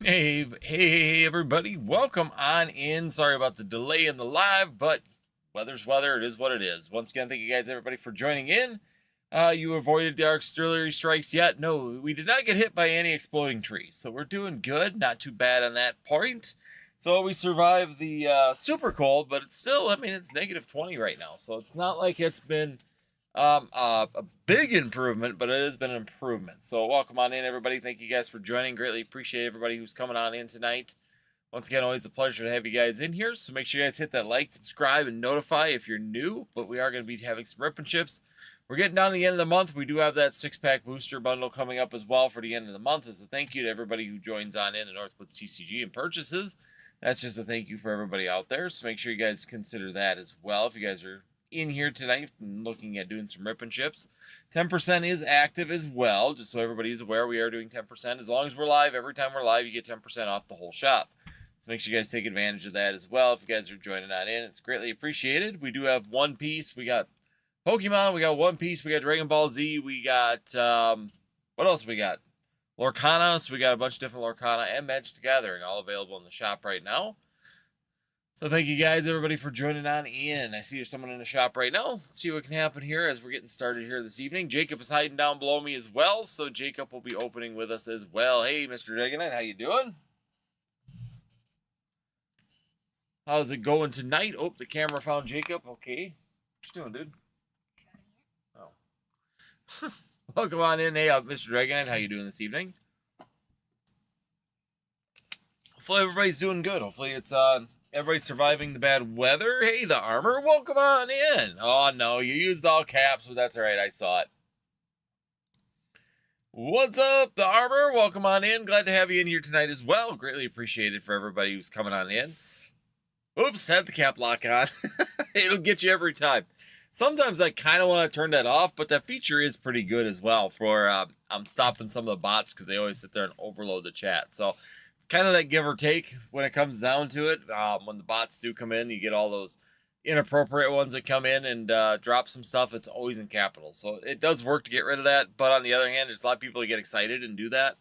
Hey, everybody. Welcome on in. Sorry about the delay in the live, but weather's weather. It is what it is. Once again, thank you guys, everybody, for joining in. You avoided the artillery strikes yet? No, we did not get hit by any exploding trees. So we're doing good. Not too bad on that point. So we survived the super cold, but it's still, it's negative 20 right now. So it's not like it's been a big improvement, but it has been an improvement. So welcome on in, everybody. Thank you guys for joining. Greatly appreciate everybody who's coming on in tonight. Once again, always a pleasure to have you guys in here. So make sure you guys hit that like, subscribe, and notify if you're new. But we are going to be having some rip and chips. We're getting down to the end of the month. We do have that 6-pack booster bundle coming up as well for the end of the month. As a thank you to everybody who joins on in at Northwoods TCG and purchases. That's just a thank you for everybody out there. So make sure you guys consider that as well if you guys are in here tonight and looking at doing some rip and chips. 10% is active as well, just so everybody is aware. We are doing 10%. As long as we're live, every time we're live, you get 10% off the whole shop. So make sure you guys take advantage of that as well. If you guys are joining on in, it's greatly appreciated. We do have One Piece. We got Pokemon. We got One Piece. We got Dragon Ball Z. We got, what else we got? Lorcana. So we got a bunch of different Lorcana and Magic the Gathering all available in the shop right now. So thank you guys, everybody, for joining on in. I see there's someone in the shop right now. Let's see what can happen here as we're getting started here this evening. Jacob is hiding down below me as well, so Jacob will be opening with us as well. Hey, Mr. Dragonite, how you doing? How's it going tonight? Oh, the camera found Jacob. Okay. What you doing, dude? Oh. Welcome on in. Hey, Mr. Dragonite, how you doing this evening? Hopefully everybody's doing good. Hopefully it's everybody's surviving the bad weather. Hey, the armor, welcome on in. Oh, no, you used all caps, but that's all right. I saw it. What's up, the armor? Welcome on in. Glad to have you in here tonight as well. Greatly appreciated for everybody who's coming on in. Oops, had the cap lock on. It'll get you every time. Sometimes I kind of want to turn that off, but that feature is pretty good as well for I'm stopping some of the bots because they always sit there and overload the chat. So kind of that give or take when it comes down to it. When the bots do come in, you get all those inappropriate ones that come in and drop some stuff. It's always in capitals, so it does work to get rid of that. But on the other hand, there's a lot of people who get excited and do that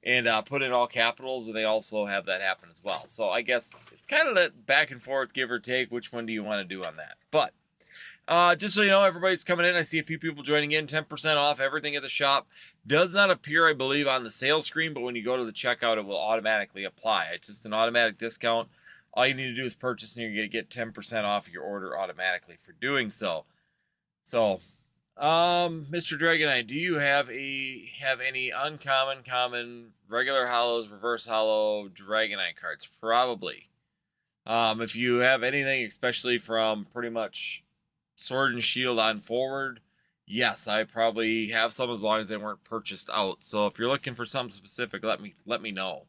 and put in all capitals, and they also have that happen as well. So I guess it's kind of that back and forth give or take. Which one do you want to do on that? But just so you know, everybody's coming in. I see a few people joining in. 10% off everything at the shop. Does not appear, I believe, on the sales screen, but when you go to the checkout, it will automatically apply. It's just an automatic discount. All you need to do is purchase, and you're going to get 10% off your order automatically for doing so. So, Mr. Dragonite, do you have any uncommon, common, regular hollows, reverse hollow Dragonite cards? Probably. If you have anything, especially from pretty much Sword and Shield on forward, yes, I probably have some as long as they weren't purchased out. So if you're looking for something specific, let me know.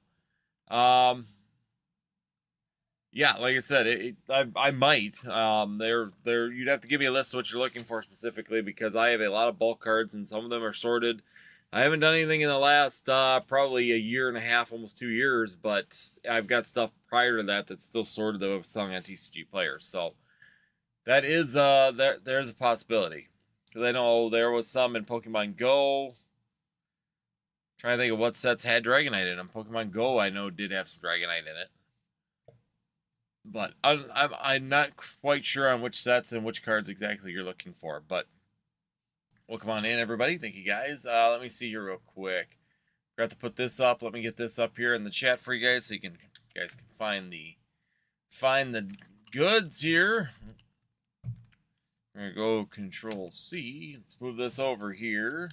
Yeah, like I said, I might. You'd have to give me a list of what you're looking for specifically because I have a lot of bulk cards and some of them are sorted. I haven't done anything in the last probably a year and a half, almost 2 years, but I've got stuff prior to that that's still sorted that I'm selling on TCG Players. So that is there's a possibility. Because I know there was some in Pokemon Go. I'm trying to think of what sets had Dragonite in them. Pokemon Go I know did have some Dragonite in it. But I'm not quite sure on which sets and which cards exactly you're looking for. But welcome on in, everybody. Thank you, guys. Let me see here real quick. Forgot to put this up. Let me get this up here in the chat for you guys so you guys can find the goods here. We're going to go Control C. Let's move this over here.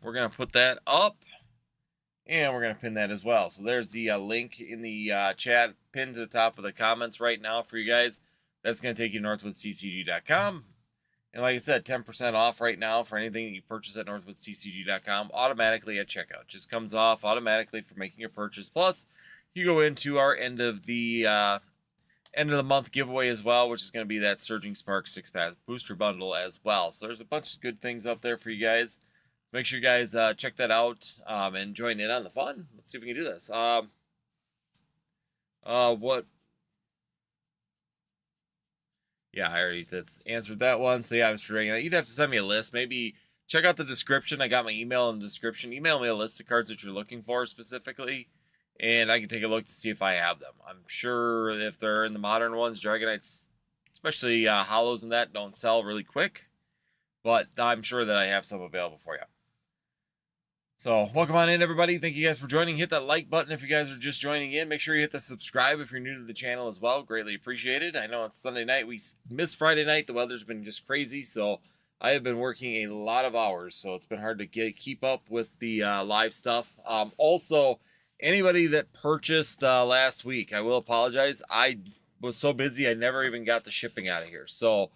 We're going to put that up. And we're going to pin that as well. So there's the link in the chat pinned to the top of the comments right now for you guys. That's going to take you to northwoodstcg.com. And like I said, 10% off right now for anything that you purchase at northwoodstcg.com automatically at checkout. Just comes off automatically for making a purchase. Plus, you go into our end of the month giveaway as well, which is going to be that Surging Spark 6-pack booster bundle as well. So there's a bunch of good things up there for you guys. So make sure you guys check that out and join in on the fun. Let's see if we can do this. What? Yeah, I already answered that one. So yeah, Mr. Dragon, you'd have to send me a list. Maybe check out the description. I got my email in the description. Email me a list of cards that you're looking for specifically. and I can take a look to see if I have them. I'm sure if they're in the modern ones, Dragonites, especially hollows and that, don't sell really quick, but I'm sure that I have some available for you. So, welcome on in, everybody. Thank you guys for joining. Hit that like button if you guys are just joining in. Make sure you hit the subscribe if you're new to the channel as well. Greatly appreciated. I know it's Sunday night. We missed Friday night. The weather's been just crazy, so I have been working a lot of hours, so it's been hard to keep up with the live stuff. Also, anybody that purchased last week, I will apologize. I was so busy, I never even got the shipping out of here. So,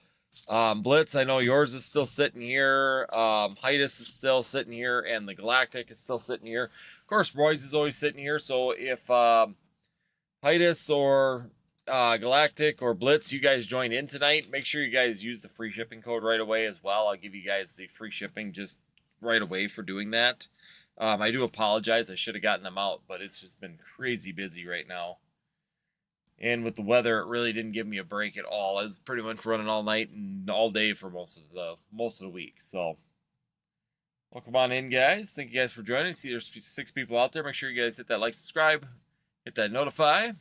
Blitz, I know yours is still sitting here. Hitus is still sitting here, and the Galactic is still sitting here. Of course, Roy's is always sitting here. So if Hitus or Galactic or Blitz, you guys join in tonight, make sure you guys use the free shipping code right away as well. I'll give you guys the free shipping just right away for doing that. I do apologize. I should have gotten them out, but it's just been crazy busy right now. And with the weather, it really didn't give me a break at all. I was pretty much running all night and all day for most of the week. So, welcome on in, guys. Thank you guys for joining. See, there's 6 people out there. Make sure you guys hit that like, subscribe, hit that notify.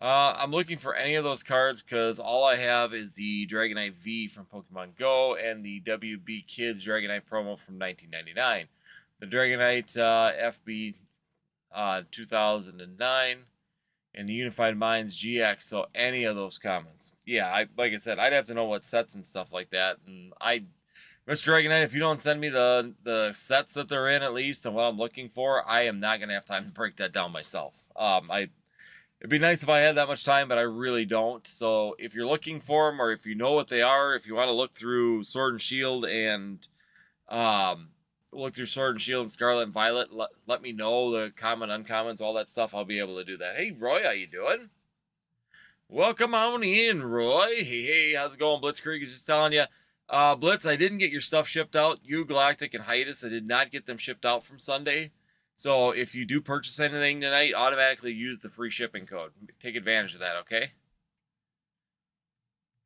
I'm looking for any of those cards because all I have is the Dragonite V from Pokemon Go and the WB Kids Dragonite promo from 1999. The Dragonite FB 2009. And the Unified Minds GX, so any of those comments. Yeah, like I said, I'd have to know what sets and stuff like that. And Mr. Dragonite, if you don't send me the sets that they're in at least and what I'm looking for, I am not going to have time to break that down myself. It'd be nice if I had that much time, but I really don't. So if you're looking for them or if you know what they are, if you want to look through Sword and Shield and Scarlet and Violet, let me know the common, uncommons, all that stuff. I'll be able to do that. Hey, Roy, how you doing? Welcome on in, Roy. Hey, how's it going? Blitzkrieg is just telling you. Blitz, I didn't get your stuff shipped out. You, Galactic, and Hitus, I did not get them shipped out from Sunday. So if you do purchase anything tonight, automatically use the free shipping code. Take advantage of that, okay?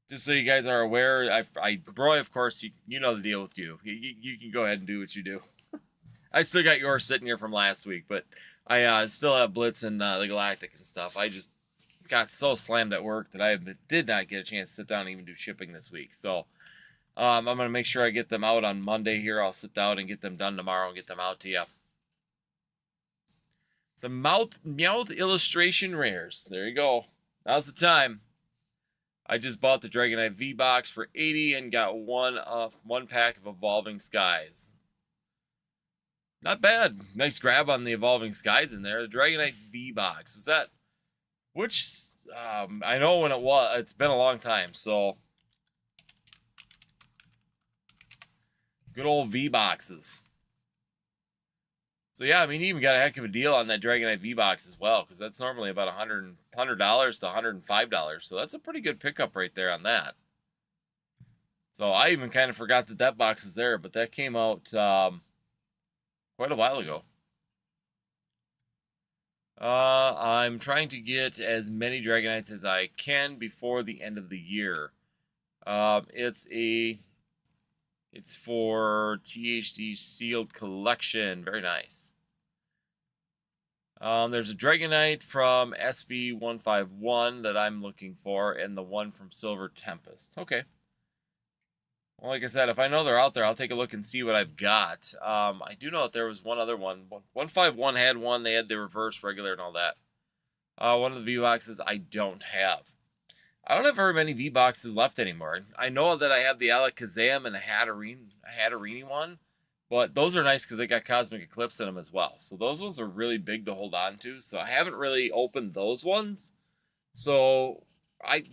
Just so you guys are aware, Roy, of course, you know the deal with you. You can go ahead and do what you do. I still got yours sitting here from last week, but I still have Blitz and the Galactic and stuff. I just got so slammed at work that I did not get a chance to sit down and even do shipping this week. So I'm going to make sure I get them out on Monday here. I'll sit down and get them done tomorrow and get them out to you. Some Meowth illustration rares. There you go. Now's the time. I just bought the Dragonite V-Box for $80 and got one pack of Evolving Skies. Not bad. Nice grab on the Evolving Skies in there. The Dragonite V-Box. Was that... Which... I know when it was. It's been a long time, so... Good old V-Boxes. So yeah, I mean, you even got a heck of a deal on that Dragonite V-Box as well, because that's normally about $100 to $105. So that's a pretty good pickup right there on that. So I even kind of forgot that box is there, but that came out quite a while ago. I'm trying to get as many Dragonites as I can before the end of the year. It's for THD sealed collection. Very nice. There's a Dragonite from SV151 that I'm looking for, and the one from Silver Tempest. Okay. Well, like I said, if I know they're out there, I'll take a look and see what I've got. I do know that there was one other one. 151 had one. They had the reverse, regular, and all that. One of the V-Boxes I don't have. I don't have very many V-Boxes left anymore. I know that I have the Alakazam and a Hatterene one, but those are nice because they got Cosmic Eclipse in them as well. So those ones are really big to hold on to. So I haven't really opened those ones. So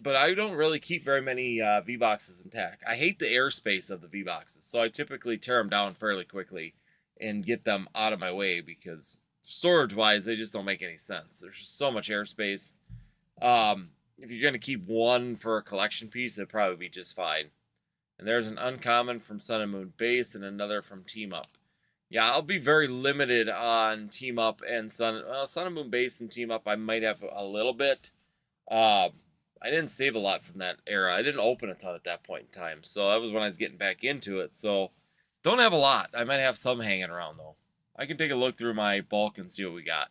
but I don't really keep very many V-Boxes intact. I hate the airspace of the V-Boxes, so I typically tear them down fairly quickly and get them out of my way because storage-wise, they just don't make any sense. There's just so much airspace. If you're going to keep one for a collection piece, it'd probably be just fine. And there's an uncommon from Sun and Moon Base and another from Team Up. Yeah, I'll be very limited on Team Up and Sun and Moon Base and Team Up. I might have a little bit. I didn't save a lot from that era. I didn't open a ton at that point in time. So that was when I was getting back into it. So don't have a lot. I might have some hanging around, though. I can take a look through my bulk and see what we got.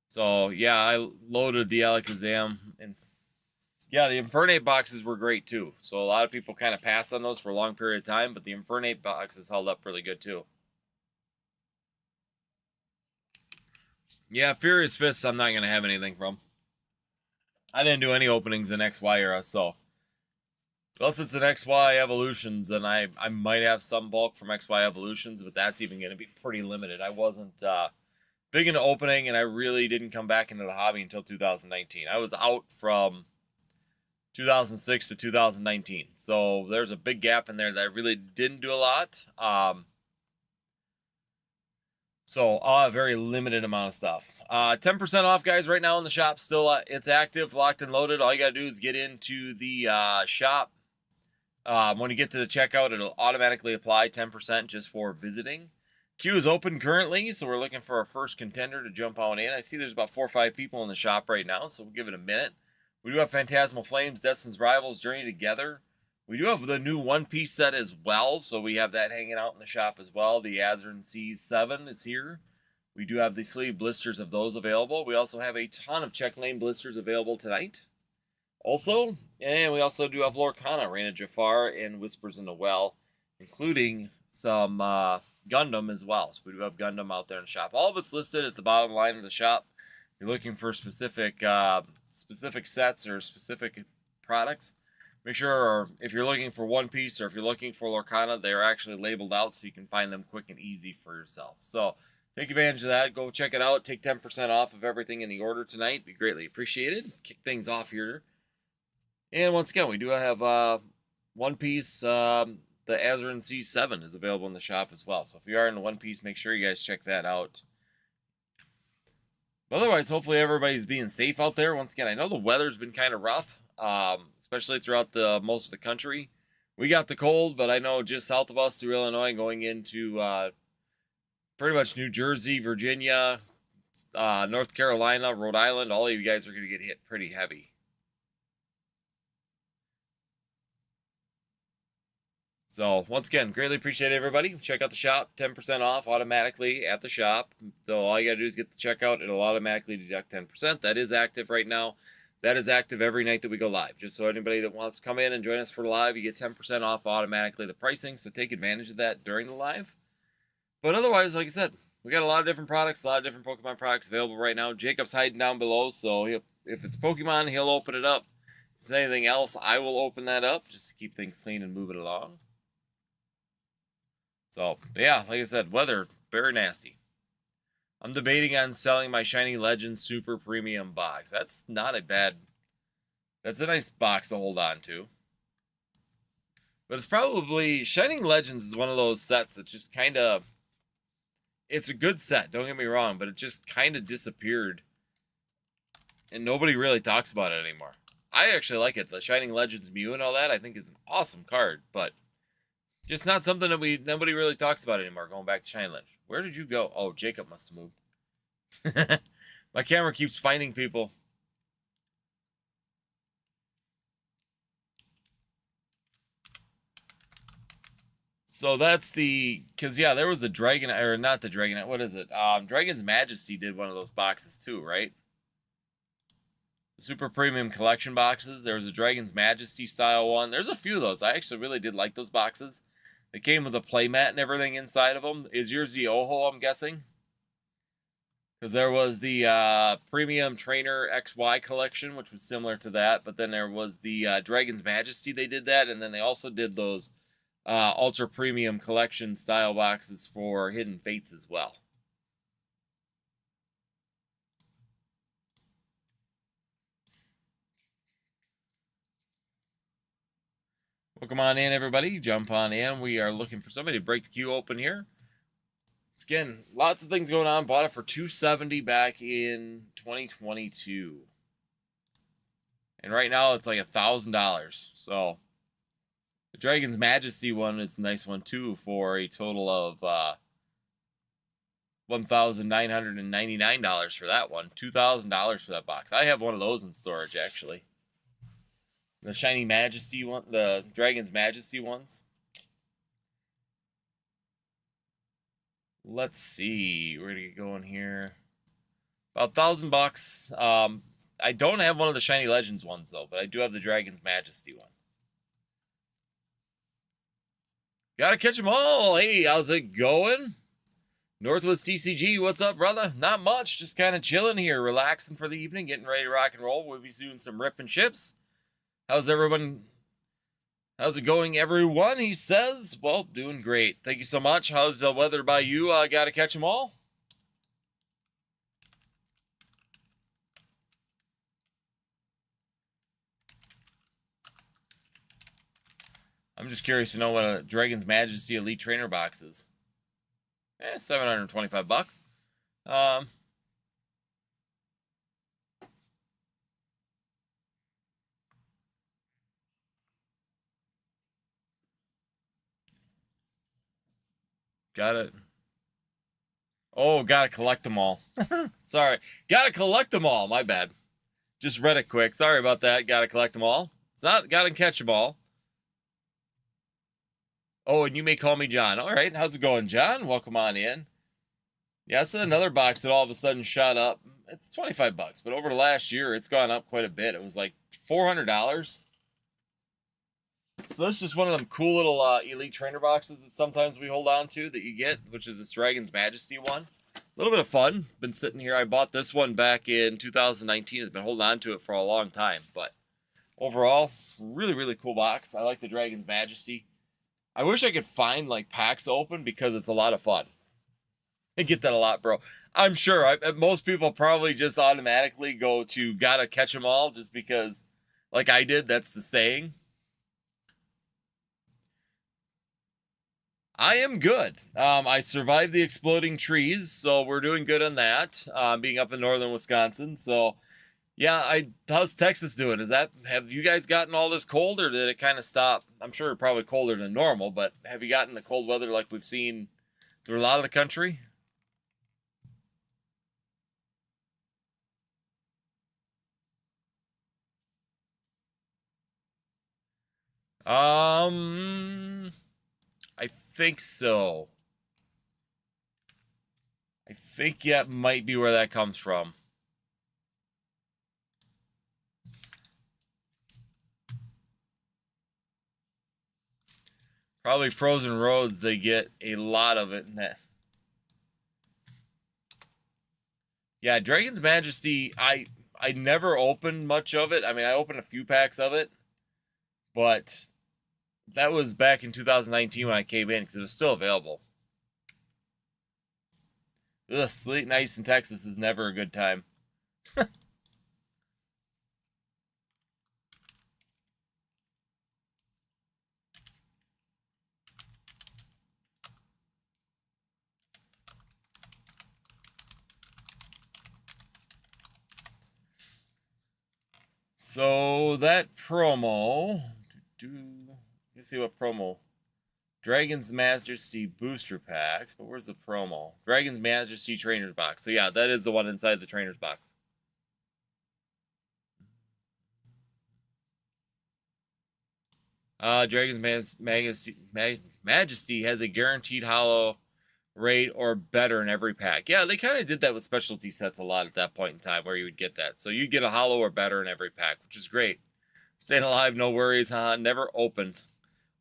So yeah, I loaded the Alakazam, and yeah, the Infernape boxes were great too. So a lot of people kind of passed on those for a long period of time, but the Infernape boxes held up really good too. Yeah, Furious Fists, I'm not gonna have anything from. I didn't do any openings in XY era, so unless it's an XY Evolutions, then I might have some bulk from XY Evolutions, but that's even gonna be pretty limited. I wasn't big into opening, and I really didn't come back into the hobby until 2019. I was out from 2006 to 2019, so there's a big gap in there that I really didn't do a lot. So a very limited amount of stuff. 10% off, guys, right now in the shop. Still, it's active, locked and loaded. All you gotta do is get into the shop. When you get to the checkout, it'll automatically apply 10% just for visiting. Queue is open currently, so we're looking for our first contender to jump on in. I see there's about 4 or 5 people in the shop right now, so we'll give it a minute. We do have Phantasmal Flames, Destin's Rivals, Journey Together. We do have the new One Piece set as well, so we have that hanging out in the shop as well. The Azuran Seas 7 is here. We do have the sleeve blisters of those available. We also have a ton of check lane blisters available tonight. Also, and we also do have Lorcana, Raina Jafar, and Whispers in the Well, including some Gundam as well. So we do have Gundam out there in the shop. All of it's listed at the bottom line of the shop. If you're looking for specific sets or specific products, make sure, or if you're looking for One Piece or if you're looking for Lorcana, they are actually labeled out so you can find them quick and easy for yourself. So take advantage of that. Go check it out. Take 10% off of everything in the order tonight. Be greatly appreciated. Kick things off here. And once again, we do have One Piece. The Azuran C7 is available in the shop as well. So if you are into One Piece, make sure you guys check that out. But otherwise, hopefully everybody's being safe out there. Once again, I know the weather's been kind of rough, especially throughout most of the country. We got the cold, but I know just south of us through Illinois, going into pretty much New Jersey, Virginia, North Carolina, Rhode Island, all of you guys are going to get hit pretty heavy. So once again, greatly appreciate everybody. Check out the shop, 10% off automatically at the shop. So all you gotta do is get the checkout. It'll automatically deduct 10%. That is active right now. That is active every night that we go live. Just so anybody that wants to come in and join us for the live, you get 10% off automatically the pricing. So take advantage of that during the live. But otherwise, like I said, we got a lot of different products, a lot of different Pokemon products available right now. Jacob's hiding down below, so if it's Pokemon, he'll open it up. If it's anything else, I will open that up just to keep things clean and moving along. So, yeah, like I said, weather, very nasty. I'm debating on selling my Shiny Legends Super Premium box. That's not a bad... That's a nice box to hold on to. But it's probably... Shining Legends is one of those sets that's just kind of... It's a good set, don't get me wrong, but it just kind of disappeared. And nobody really talks about it anymore. I actually like it. The Shining Legends Mew and all that, I think is an awesome card, but... just not something that nobody really talks about anymore, going back to Shiny Legend. Where did you go? Oh, Jacob must have moved. My camera keeps finding people. So that's because yeah, there was a Dragon, or not the Dragonite, what is it? Dragon's Majesty did one of those boxes too, right? The Super Premium Collection boxes. There was a Dragon's Majesty style one. There's a few of those. I actually really did like those boxes. They came with a playmat and everything inside of them. Is yours the Oho, I'm guessing? Because there was the Premium Trainer XY collection, which was similar to that. But then there was the Dragon's Majesty. They did that. And then they also did those Ultra Premium Collection style boxes for Hidden Fates as well. Welcome on in, everybody. Jump on in. We are looking for somebody to break the queue open here. Again, lots of things going on. Bought it for $270 back in 2022. And right now it's like $1,000. So the Dragon's Majesty one is a nice one too for a total of $1,999 for that one. $2,000 for that box. I have one of those in storage actually. The Shiny Majesty one, the Dragon's Majesty ones. Let's see. We're going to get going here. About $1,000. I don't have one of the Shiny Legends ones though, but I do have the Dragon's Majesty one. Gotta catch them all. Hey, how's it going? Northwoods TCG, what's up, brother? Not much, just kind of chilling here, relaxing for the evening, getting ready to rock and roll. We'll be doing some rip and chips. How's everyone? How's it going, everyone? He says, well, doing great. Thank you so much. How's the weather by you? Gotta catch them all. I'm just curious to know what a Dragon's Majesty Elite Trainer box is. $725. Got it. Oh, gotta collect them all. Sorry. Gotta collect them all. My bad. Just read it quick. Sorry about that. Gotta collect them all. It's not gotta catch them all. Oh, and you may call me John. All right. How's it going, John? Welcome on in. Yeah, it's another box that all of a sudden shot up. It's $25, but over the last year, it's gone up quite a bit. It was like $400. So that's just one of them cool little Elite Trainer boxes that sometimes we hold on to that you get, which is this Dragon's Majesty one. A little bit of fun. Been sitting here. I bought this one back in 2019. I've been holding on to it for a long time, but overall, really, really cool box. I like the Dragon's Majesty. I wish I could find like packs open because it's a lot of fun. I get that a lot, bro. I'm sure most people probably just automatically go to gotta catch them all just because, like I did, that's the saying. I am good. I survived the exploding trees, so we're doing good on that. Being up in northern Wisconsin, so yeah. How's Texas doing? Have you guys gotten all this cold, or did it kind of stop? I'm sure probably colder than normal, but have you gotten the cold weather like we've seen through a lot of the country? I think so. I think that might be where that comes from. Probably Frozen Roads, they get a lot of it in that. Yeah, Dragon's Majesty, I never opened much of it. I mean, I opened a few packs of it, but that was back in 2019 when I came in because it was still available. Ugh, sleep nights in Texas is never a good time. So that promo, let's see what promo. Dragon's Majesty booster packs, but where's the promo? Dragon's Majesty Trainers box. So yeah, that is the one inside the Trainers box. Dragon's Majesty has a guaranteed hollow rate or better in every pack. Yeah, they kind of did that with specialty sets a lot at that point in time where you would get that. So you get a hollow or better in every pack, which is great. Staying alive, no worries, huh? Never opened.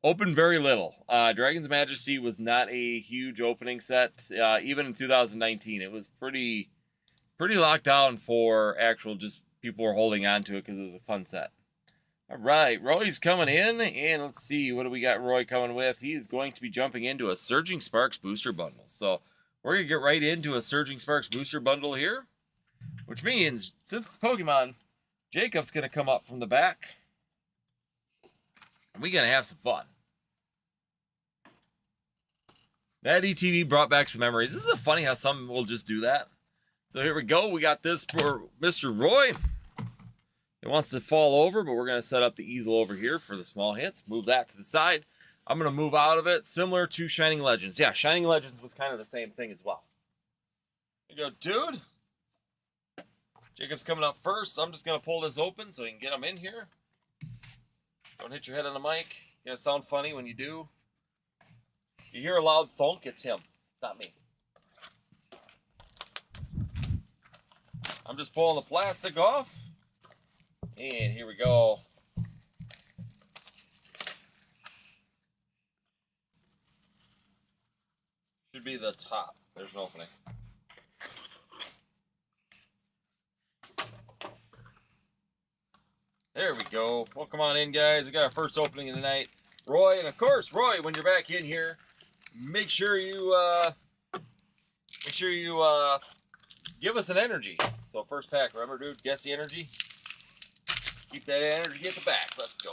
Opened very little. Dragon's Majesty was not a huge opening set. Even in 2019, it was pretty locked down for actual just people were holding on to it because it was a fun set. All right, Roy's coming in, and let's see, what do we got Roy coming with? He is going to be jumping into a Surging Sparks booster bundle. So we're going to get right into a Surging Sparks booster bundle here, which means, since it's Pokemon, Jacob's going to come up from the back, and we're going to have some fun. That ETV brought back some memories. This is funny how some will just do that. So here we go. We got this for Mr. Roy. It wants to fall over, but we're going to set up the easel over here for the small hits. Move that to the side. I'm going to move out of it, similar to Shining Legends. Yeah, Shining Legends was kind of the same thing as well. Here you go, dude. Jacob's coming up first. I'm just going to pull this open so you can get him in here. Don't hit your head on the mic. Gonna sound funny when you do. You hear a loud thunk, it's him, not me. I'm just pulling the plastic off. And here we go. Should be the top. There's an opening. There we go. Welcome on in, guys. We got our first opening of the night. Roy, and of course, Roy, when you're back in here, make sure you give us an energy. So first pack, remember, dude, guess the energy. Keep that energy at the back. Let's go.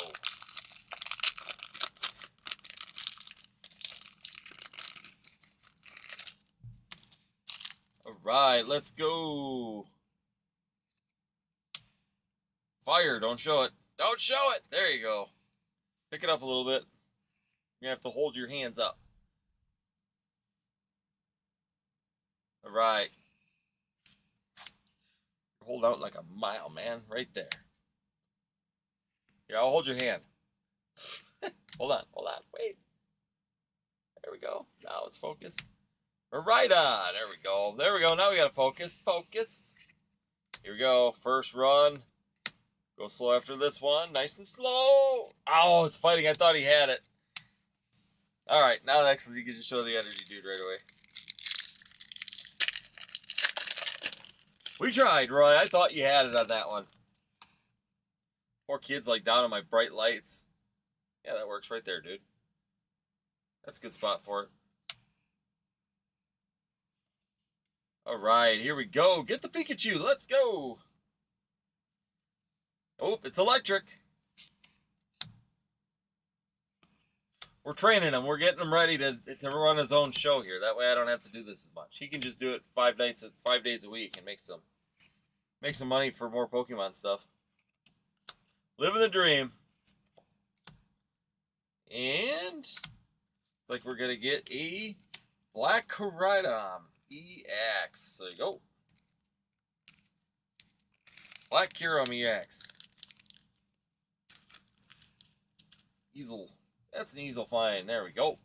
All right, let's go. Fire, don't show it. Don't show it. There you go. Pick it up a little bit. You have to hold your hands up. All right. Hold out like a mile, man. Right there. Here, I'll hold your hand. Hold on. Wait. There we go. Now it's focused. We're right on. There we go. Now we got to focus. Focus. Here we go. First run. Go slow after this one. Nice and slow. Oh, it's fighting. I thought he had it. All right. Now next, you can just show the energy, dude, right away. We tried, Roy. I thought you had it on that one. Poor kid's like down on my bright lights. Yeah, that works right there, dude. That's a good spot for it. All right, here we go. Get the Pikachu. Let's go. Oh, it's electric. We're training him. We're getting him ready to run his own show here. That way I don't have to do this as much. He can just do it 5 days a week and make some money for more Pokemon stuff. Living the dream. And it's like we're going to get a Black Koridom EX. There you go. Black Kyurem EX. Easel. That's an easel fine. There we go.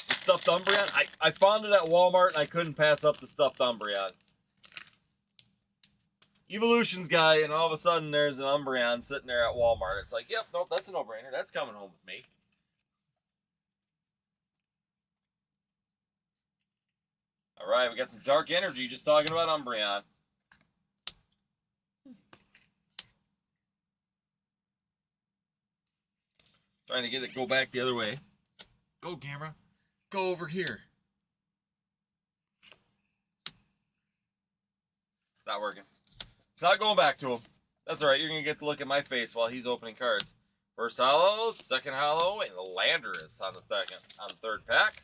The stuffed Umbreon. I found it at Walmart and I couldn't pass up the stuffed Umbreon. Evolutions guy, and all of a sudden there's an Umbreon sitting there at Walmart. It's like, yep, nope, that's a no-brainer. That's coming home with me. All right, we got some dark energy just talking about Umbreon. Trying to get it go back the other way. Go, camera. Go over here. It's not working. It's not going back to him. That's all right. You're going to get to look at my face while he's opening cards. First hollow, second hollow, and the Landorus on the third pack.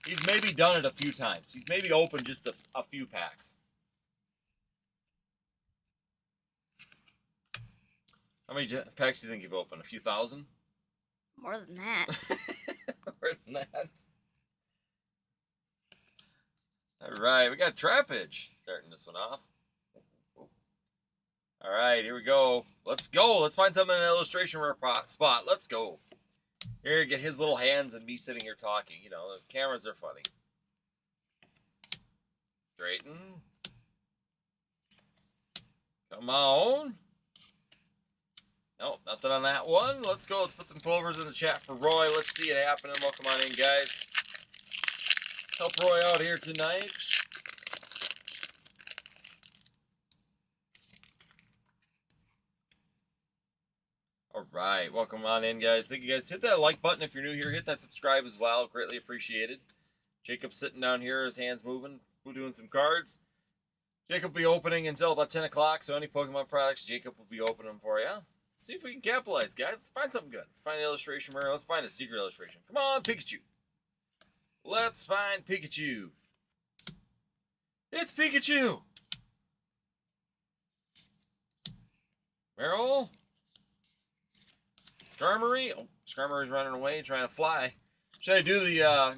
He's maybe done it a few times. He's maybe opened just a few packs. How many packs do you think you've opened? A few thousand? More than that. More than that. All right, we got Trapage starting this one off. All right, here we go. Let's go. Let's find something in an illustration spot. Let's go. Here, get his little hands and me sitting here talking. You know, the cameras are funny. Straighten. Come on. Nope, nothing on that one. Let's go. Let's put some clovers in the chat for Roy. Let's see it happening. Welcome on in, guys. Help Roy out here tonight. All right, welcome on in, guys. Thank you, guys. Hit that like button if you're new here. Hit that subscribe as well. Greatly appreciated. Jacob's sitting down here, his hands moving. We're doing some cards. Jacob will be opening until about 10 o'clock, so any Pokemon products, Jacob will be opening them for you. Let's see if we can capitalize, guys. Let's find something good. Let's find an illustration mirror. Let's find a secret illustration. Come on, Pikachu. Let's find Pikachu. It's Pikachu. Meryl. Skarmory. Oh, Skarmory's running away, trying to fly. Should I do the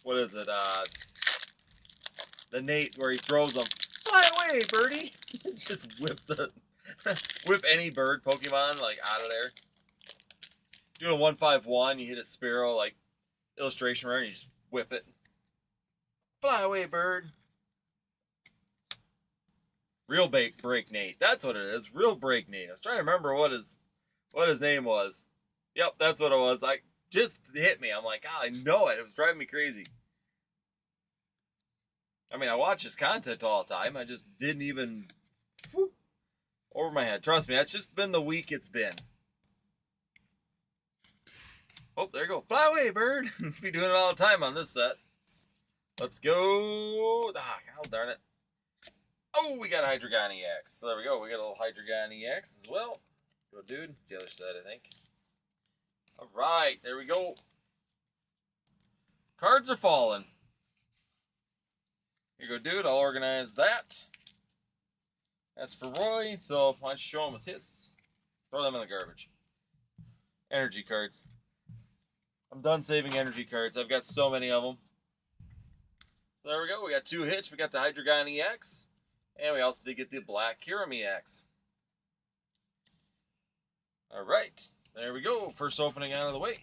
what is it? The Nate where he throws them. Fly away, birdie. Just whip the Whip any bird Pokemon, like, out of there. Doing 151, you hit a Sparrow, like, illustration rare, and you just whip it. Fly away, bird. Real Break Nate. That's what it is. Real Break Nate. I was trying to remember what his name was. Yep, that's what it was. I just hit me. I'm like, God, I know it. It was driving me crazy. I mean, I watch his content all the time. I just didn't even over my head. Trust me, that's just been the week it's been. Oh, there you go. Fly away, bird. Be doing it all the time on this set. Let's go. Ah, God darn it. Oh, we got a Hydreigon EX. So there we go. We got a little Hydreigon EX as well. Go, dude. It's the other side, I think. All right. There we go. Cards are falling. Here you go, dude. I'll organize that. That's for Roy. So why don't you show him his hits? Throw them in the garbage. Energy cards. I'm done saving energy cards. I've got so many of them. So there we go. We got 2 hits. We got the Hydreigon EX. And we also did get the Black Kyurem EX. Alright. There we go. First opening out of the way.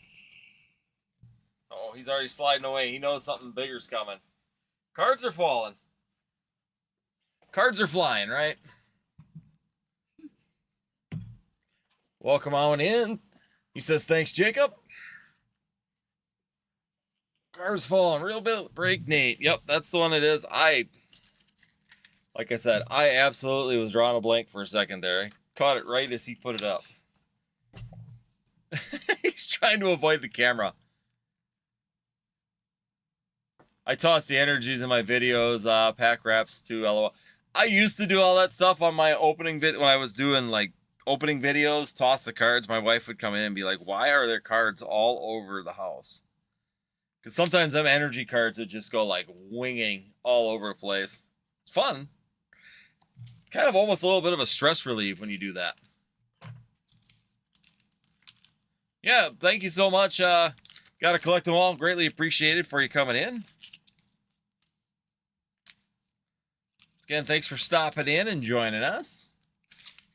Oh, he's already sliding away. He knows something bigger's coming. Cards are falling. Cards are flying, right? Welcome on in. He says, thanks, Jacob. Cards falling. Real Break Nate. Yep, that's the one it is. Like I said, I absolutely was drawing a blank for a second there. I caught it right as he put it up. He's trying to avoid the camera. I toss the energies in my videos, pack wraps to LOL. I used to do all that stuff on my opening vid when I was doing like opening videos, toss the cards. My wife would come in and be like, why are there cards all over the house? Because sometimes them energy cards would just go like winging all over the place. It's fun. Kind of almost a little bit of a stress relief when you do that. Yeah, thank you so much. Got to collect them all. Greatly appreciated for you coming in. Again, thanks for stopping in and joining us.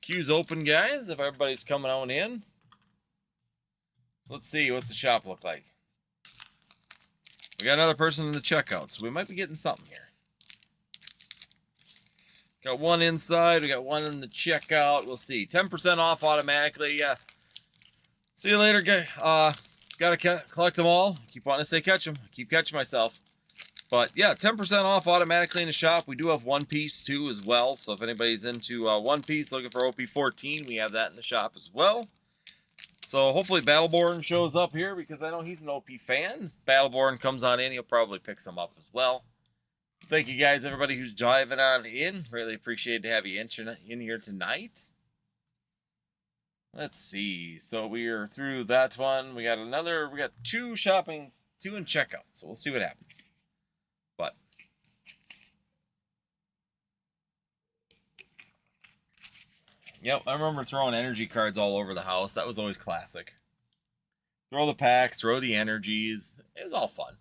Queue's open, guys, if everybody's coming on in. So let's see, what's the shop look like? We got another person in the checkout, so we might be getting something here. Got one inside, we got one in the checkout. We'll see. 10% off automatically. Yeah. See you later, guys. Gotta collect them all. Keep wanting to say catch them. I keep catching myself. But yeah, 10% off automatically in the shop. We do have One Piece too as well. So if anybody's into One Piece, looking for OP14, we have that in the shop as well. So hopefully Battleborn shows up here because I know he's an OP fan. If Battleborn comes on in, he'll probably pick some up as well. Thank you guys, everybody who's driving on in. Really appreciate to have you in here tonight. Let's see. So we are through that one. We got 2 in checkout. So we'll see what happens. But yep, I remember throwing energy cards all over the house. That was always classic. Throw the packs, throw the energies. It was all fun.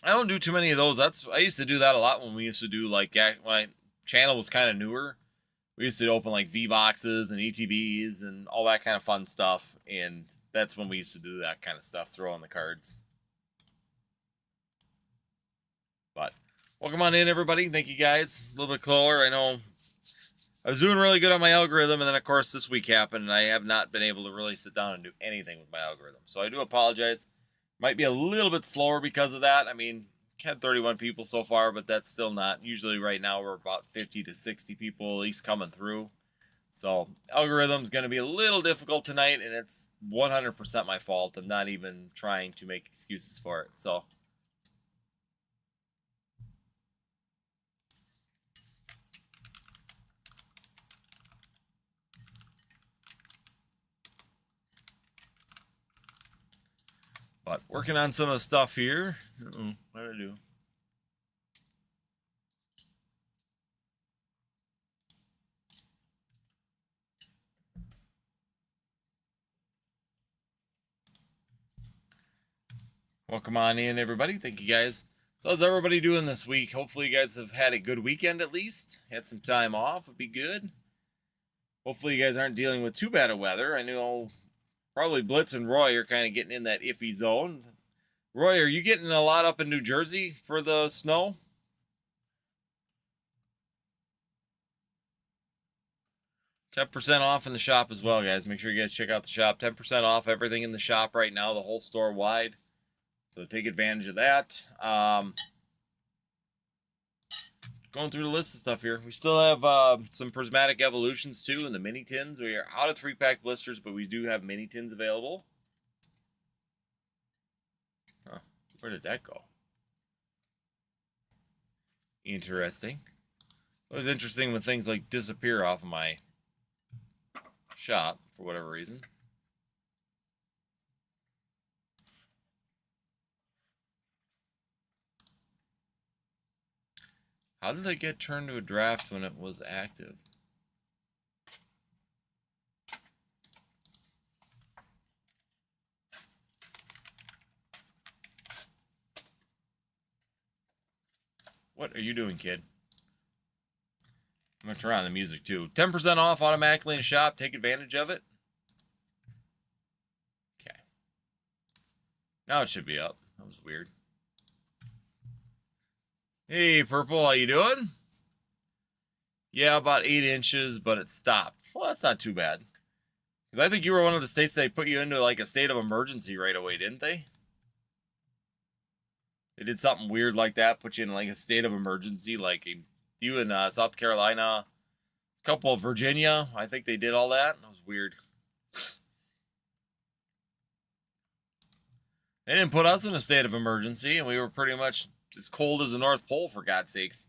I don't do too many of those. I used to do that a lot when we used to do like when my channel was kind of newer. We used to open like V-Boxes and ETBs and all that kind of fun stuff. And that's when we used to do that kind of stuff, throw on the cards. But welcome on in, everybody. Thank you guys. A little bit slower. I know I was doing really good on my algorithm. And then, of course, this week happened. And I have not been able to really sit down and do anything with my algorithm. So I do apologize. Might be a little bit slower because of that. I mean, had 31 people so far, but that's still not. Usually right now we're about 50 to 60 people at least coming through. So algorithm's going to be a little difficult tonight, and it's 100% my fault. I'm not even trying to make excuses for it. So but working on some of the stuff here. What did I do? Welcome on in, everybody. Thank you, guys. So how's everybody doing this week? Hopefully you guys have had a good weekend at least. Had some time off. Would be good. Hopefully you guys aren't dealing with too bad of weather. I know probably Blitz and Roy are kind of getting in that iffy zone. Roy, are you getting a lot up in New Jersey for the snow? 10% off in the shop as well, guys. Make sure you guys check out the shop. 10% off everything in the shop right now, the whole store wide. So take advantage of that. Going through the list of stuff here. We still have some prismatic evolutions too in the mini tins. We are out of 3-pack blisters, but we do have mini tins available. Huh, where did that go? Interesting. It was interesting when things like disappear off of my shop for whatever reason. How did it get turned to a draft when it was active? What are you doing, kid? I'm going to turn on the music too. 10% off automatically in the shop. Take advantage of it. Okay. Now it should be up. That was weird. Hey, Purple, how you doing? Yeah, about 8 inches, but it stopped. Well, that's not too bad. Because I think you were one of the states they put you into like a state of emergency right away, didn't they? They did something weird like that, put you in like a state of emergency, like you in South Carolina, a couple of Virginia. I think they did all that. That was weird. They didn't put us in a state of emergency, and we were pretty much as cold as the North Pole, for God's sakes.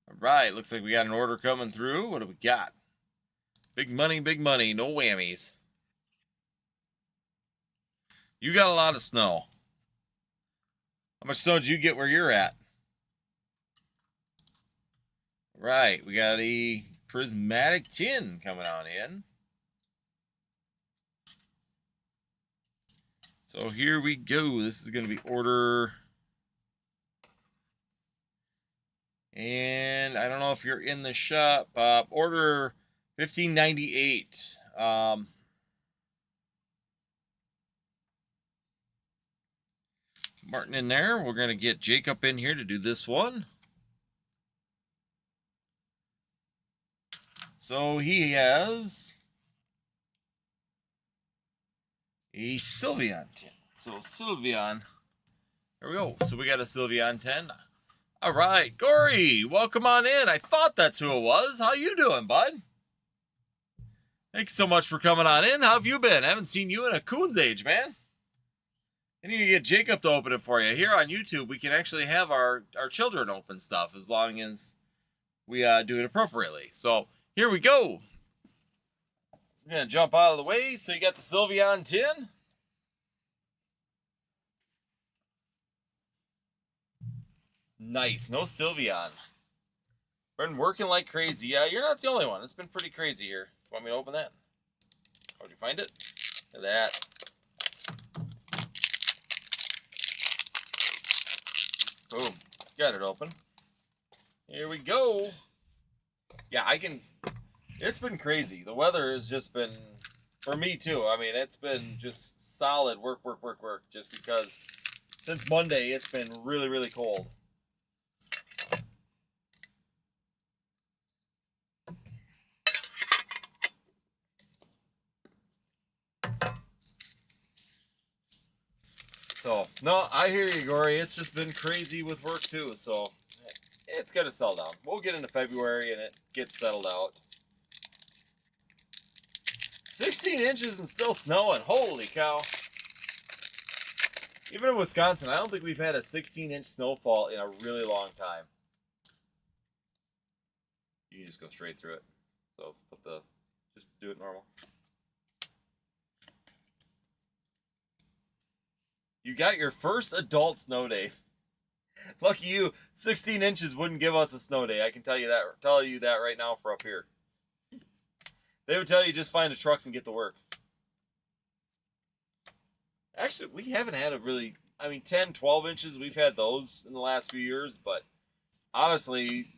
All right, looks like we got an order coming through. What do we got? Big money, no whammies. You got a lot of snow. How much snow did you get where you're at? Right, we got a prismatic tin coming on in. So here we go. This is going to be order. And I don't know if you're in the shop. Order 1598. Martin in there. We're going to get Jacob in here to do this one. So he has a Sylveon 10. So Sylveon. There we go. So we got a Sylveon 10. All right, Gory, welcome on in. I thought that's who it was. How you doing, bud? Thanks so much for coming on in. How have you been? I haven't seen you in a coon's age, man. I need to get Jacob to open it for you. Here on YouTube, we can actually have our children open stuff as long as we do it appropriately. So here we go. We're going to jump out of the way. So you got the Sylveon 10. Nice. No Sylveon. Been working like crazy. Yeah, you're not the only one. It's been pretty crazy here. Want me to open that? How'd you find it? Look at that. Boom. Got it open. Here we go. Yeah, I can... It's been crazy. The weather has just been... For me, too. I mean, it's been just solid work. Just because since Monday, it's been really, really cold. So, no, I hear you, Gory. It's just been crazy with work, too. So, it's going to settle down. We'll get into February, and it gets settled out. 16 inches and still snowing. Holy cow. Even in Wisconsin, I don't think we've had a 16-inch snowfall in a really long time. You can just go straight through it. So, just do it normal. You got your first adult snow day. Lucky you, 16 inches wouldn't give us a snow day. I can tell you that right now for up here. They would tell you just find a truck and get to work. Actually, we haven't had a really, 10, 12 inches, we've had those in the last few years, but honestly,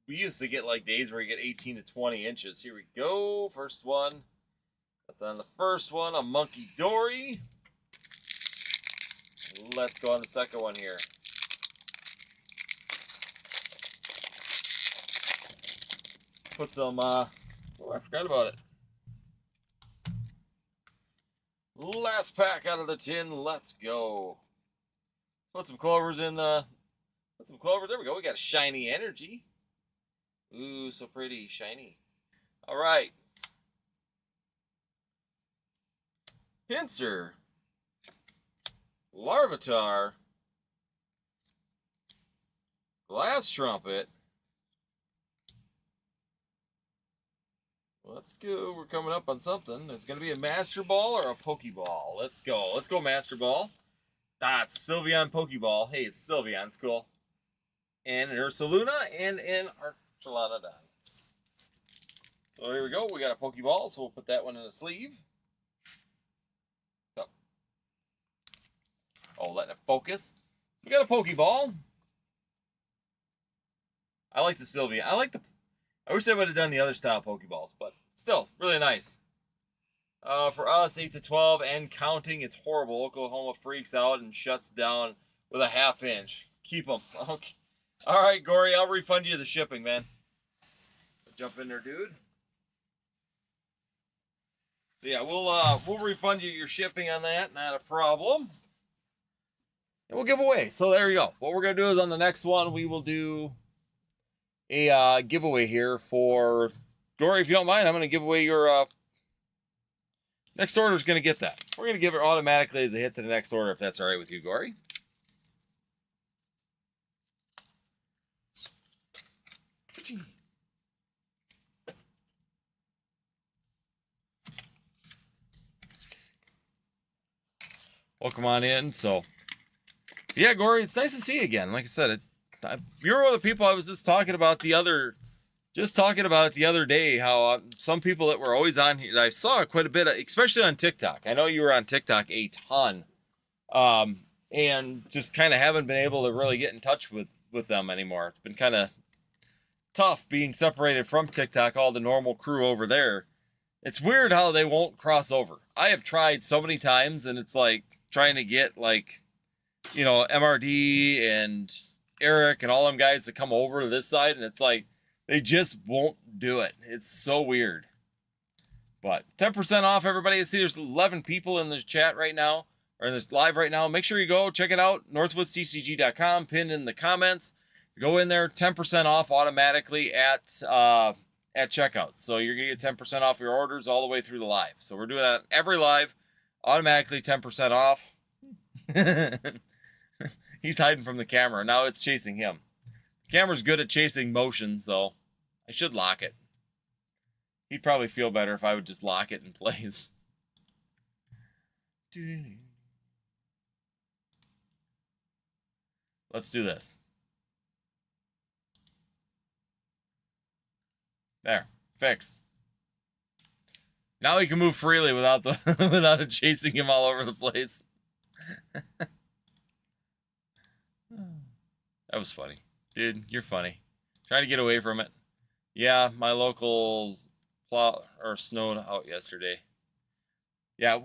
we used to get like days where you get 18 to 20 inches. Here we go. First one. But then the first one, a Monkey Dory. Let's go on the second one here. Put some, oh, I forgot about it. Last pack out of the tin. Let's go. Put some clovers in the, put some clovers. There we go. We got a shiny energy. Ooh, so pretty, shiny. All right. Pinsir. Larvitar. Glass Trumpet. Let's go. We're coming up on something. It's going to be a Master Ball or a Pokeball. Let's go. Let's go Master Ball. Ah, it's Sylveon Pokeball. Hey, it's Sylveon. It's cool. And an Ursaluna and an Archelonodon. So here we go. We got a Pokeball, so we'll put that one in a sleeve. So. Oh, letting it focus. We got a Pokeball. I like the Sylveon. I wish they would have done the other style Pokeballs, but still, really nice. For us, 8 to 12 and counting, it's horrible. Oklahoma freaks out and shuts down with a half-inch. Keep them. Okay. All right, Gory, I'll refund you the shipping, man. Jump in there, dude. So yeah, we'll refund you your shipping on that. Not a problem. And we'll give away. So there you go. What we're gonna do is on the next one, we will do a giveaway here for Gory. If you don't mind, I'm going to give away your next order is going to get that. We're going to give it automatically as a hit to the next order if that's all right with you, Gory. Welcome on in. So yeah, Gory, it's nice to see you again. Like I said, you're one of the people I was just talking about the other day, how some people that were always on here, I saw quite a bit, especially on TikTok. I know you were on TikTok a ton, and just kind of haven't been able to really get in touch with them anymore. It's been kind of tough being separated from TikTok, all the normal crew over there. It's weird how they won't cross over. I have tried so many times, and it's like trying to get like, you know, MRD and Eric and all them guys to come over to this side, and it's like they just won't do it. It's so weird. But 10% off, everybody. I see there's 11 people in this chat right now, or in this live right now. Make sure you go check it out. northwoodstcg.com, pinned in the comments. Go in there, 10% off automatically at checkout. So you're gonna get 10% off your orders all the way through the live. So we're doing that every live, automatically 10% off. He's hiding from the camera. Now it's chasing him. The camera's good at chasing motion, so I should lock it. He'd probably feel better if I would just lock it in place. Let's do this. There. Fix. Now he can move freely without without it chasing him all over the place. That was funny. Dude, you're funny. Trying to get away from it. Yeah, my locals snowed out yesterday. Yeah,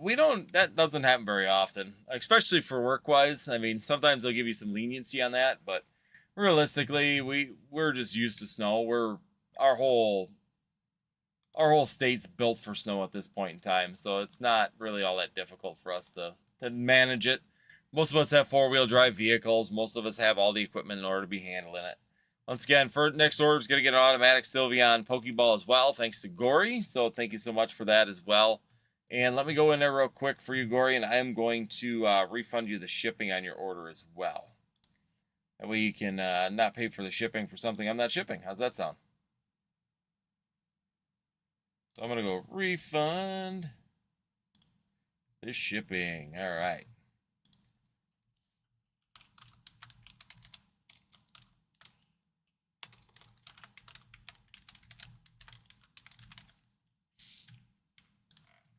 that doesn't happen very often, especially for work-wise. I mean, sometimes they'll give you some leniency on that, but realistically, we're just used to snow. Our whole state's built for snow at this point in time, so it's not really all that difficult for us to manage it. Most of us have four-wheel drive vehicles. Most of us have all the equipment in order to be handling it. Once again, for next order is going to get an automatic Sylveon Pokeball as well, thanks to Gory. So thank you so much for that as well. And let me go in there real quick for you, Gory, and I am going to refund you the shipping on your order as well. That way you can not pay for the shipping for something I'm not shipping. How's that sound? So I'm going to go refund the shipping. All right.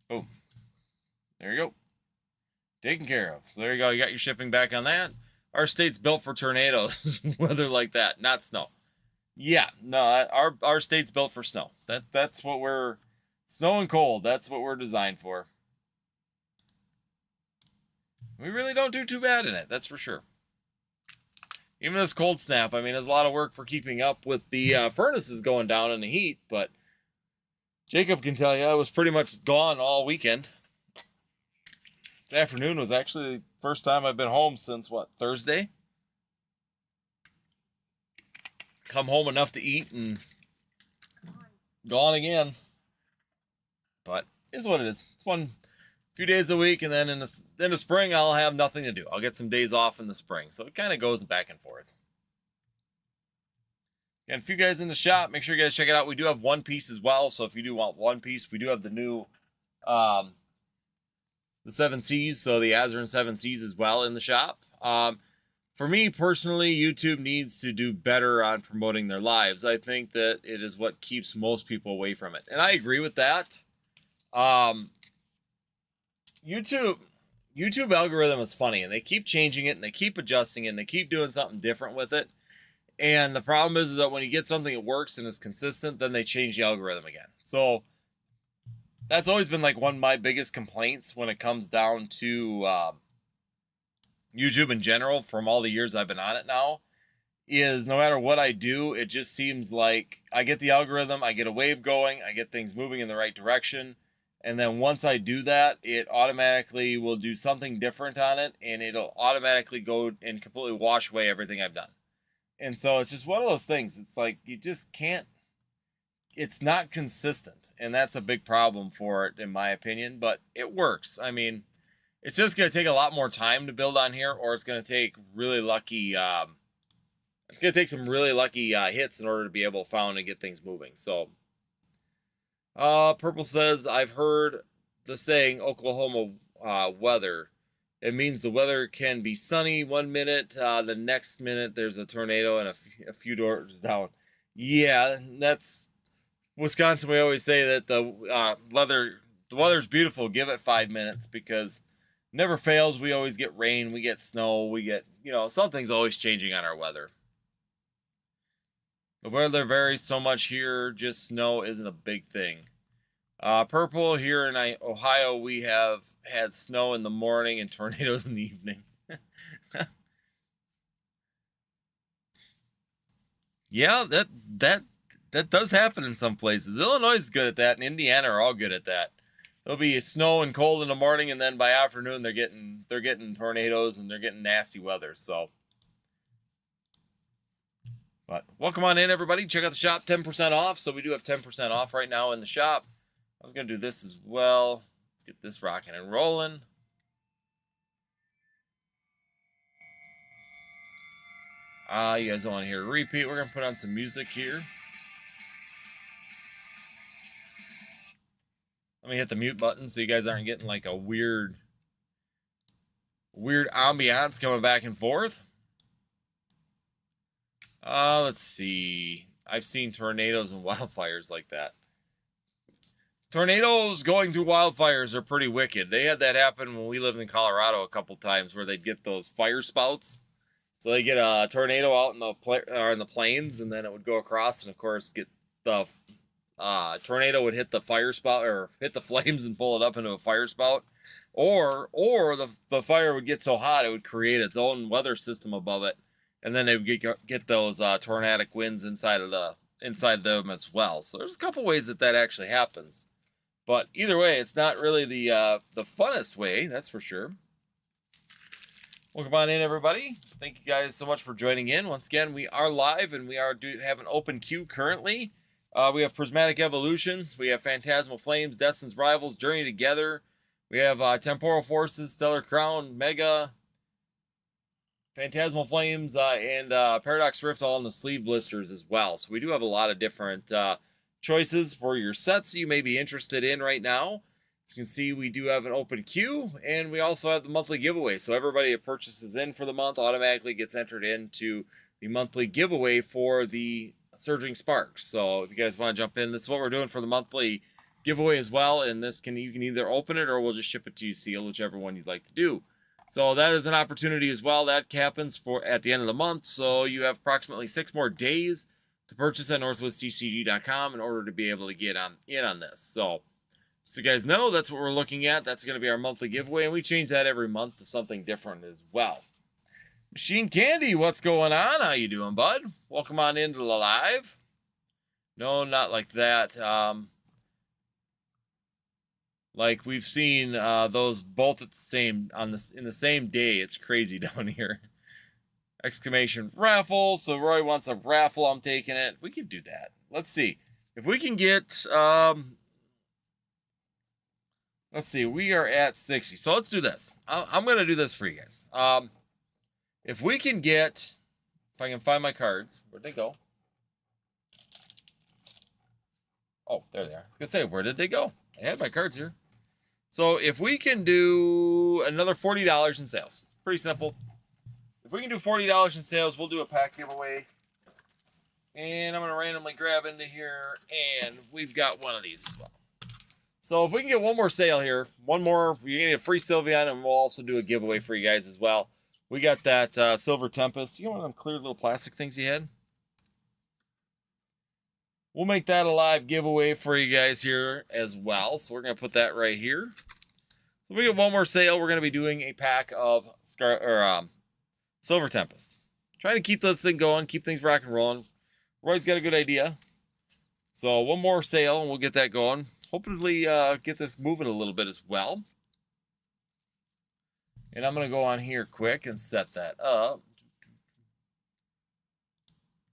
Boom. There you go. Taken care of. So there you go. You got your shipping back on that. Our state's built for tornadoes, weather like that, not snow. Yeah, no, our state's built for snow. That's what we're snow and cold. That's what we're designed for. We really don't do too bad in it. That's for sure. Even this cold snap, I mean, there's a lot of work for keeping up with the furnaces going down in the heat. But Jacob can tell you, I was pretty much gone all weekend. This afternoon was actually the first time I've been home since what, Thursday? Come home enough to eat and gone again. But it's what it is. It's one few days a week, and then in the spring I'll have nothing to do. I'll get some days off in the spring, so it kind of goes back and forth. And if you guys in the shop, make sure you guys check it out. We do have One Piece as well, so if you do want One Piece, we do have the new the Seven Seas, so the Azerin Seven Seas as well in the shop. For me personally, YouTube needs to do better on promoting their lives. I think that it is what keeps most people away from it, and I agree with that. YouTube algorithm is funny, and they keep changing it, and they keep adjusting it, and they keep doing something different with it. And the problem is that when you get something that works and is consistent, then they change the algorithm again. So that's always been like one of my biggest complaints when it comes down to YouTube in general from all the years I've been on it now, is no matter what I do, it just seems like I get the algorithm, I get a wave going, I get things moving in the right direction, and then once I do that, it automatically will do something different on it, and it'll automatically go and completely wash away everything I've done. And so it's just one of those things. It's like you just can't, it's not consistent, and that's a big problem for it in my opinion, but it works. I mean, it's just going to take a lot more time to build on here, or it's going to take really lucky, it's going to take some really lucky hits in order to be able to found and get things moving. So, Purple says, I've heard the saying Oklahoma weather. It means the weather can be sunny 1 minute, the next minute there's a tornado and a few doors down. Yeah, that's Wisconsin. We always say that the weather's beautiful. Give it 5 minutes, because never fails. We always get rain, we get snow, we get, something's always changing on our weather. The weather varies so much here, just snow isn't a big thing. Purple, here in Ohio, we have had snow in the morning and tornadoes in the evening. Yeah, that does happen in some places. Illinois is good at that, and Indiana are all good at that. There'll be snow and cold in the morning, and then by afternoon they're getting tornadoes and they're getting nasty weather. So, but welcome on in, everybody. Check out the shop, 10% off. So we do have 10% off right now in the shop. I was gonna do this as well. Let's get this rocking and rolling. You guys don't want to hear a repeat. We're gonna put on some music here. Let me hit the mute button so you guys aren't getting like a weird ambiance coming back and forth. Let's see. I've seen tornadoes and wildfires like that. Tornadoes going through wildfires are pretty wicked. They had that happen when we lived in Colorado a couple times, where they'd get those fire spouts. So they get a tornado out in the plains, and then it would go across, and of course get the tornado would hit the fire spout, or hit the flames and pull it up into a fire spout, or the fire would get so hot it would create its own weather system above it, and then they would get those tornadic winds inside them as well. So there's a couple ways that actually happens, but either way, it's not really the funnest way, that's for sure. Welcome on in, everybody. Thank you guys so much for joining in. Once again, we are live, and we have an open queue currently. We have Prismatic Evolution, we have Phantasmal Flames, Destin's Rivals, Journey Together, we have Temporal Forces, Stellar Crown, Mega, Phantasmal Flames, and Paradox Rift all in the sleeve blisters as well. So we do have a lot of different choices for your sets you may be interested in right now. As you can see, we do have an open queue, and we also have the monthly giveaway. So everybody that purchases in for the month automatically gets entered into the monthly giveaway for the Surging Sparks. So if you guys want to jump in, this is what we're doing for the monthly giveaway as well. And you can either open it, or we'll just ship it to you sealed, whichever one you'd like to do. So that is an opportunity as well. That happens at the end of the month. So you have approximately 6 more days to purchase at northwoodstcg.com in order to be able to get in on this. So you guys know, that's what we're looking at. That's going to be our monthly giveaway, and we change that every month to something different as well. Machine Candy, what's going on? How you doing, bud? Welcome on into the live. No, not like that. Like we've seen those both at the same in the same day. It's crazy down here. Exclamation raffle. So Roy wants a raffle. I'm taking it. We can do that. Let's see if we can get. Let's see. We are at 60. So let's do this. I'm gonna do this for you guys. If we can get, if I can find my cards, where'd they go? Oh, there they are. I was gonna say, where did they go? I had my cards here. So if we can do another $40 in sales, pretty simple. If we can do $40 in sales, we'll do a pack giveaway. And I'm going to randomly grab into here, and we've got one of these as well. So if we can get one more sale here, one more, you're going to get a free Sylveon, and we'll also do a giveaway for you guys as well. We got that Silver Tempest. You know one of them clear little plastic things you had? We'll make that a live giveaway for you guys here as well. So we're going to put that right here. So we get one more sale. We're going to be doing a pack of Silver Tempest. Trying to keep this thing going, keep things rock and rolling. Roy's got a good idea. So one more sale and we'll get that going. Hopefully get this moving a little bit as well. And I'm going to go on here quick and set that up.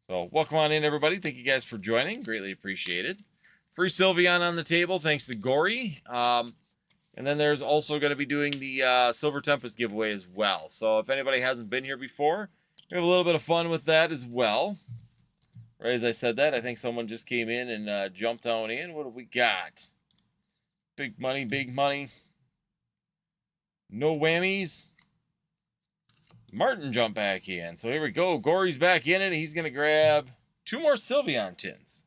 So welcome on in, everybody. Thank you guys for joining. Greatly appreciated. Free Sylveon on the table, thanks to Gory. And then there's also going to be doing the Silver Tempest giveaway as well. So if anybody hasn't been here before, we have a little bit of fun with that as well. Right as I said that, I think someone just came in and jumped on in. What have we got? Big money, big money. No whammies. Martin jumped back in. So here we go. Gory's back in it. He's going to grab 2 more Sylveon tins.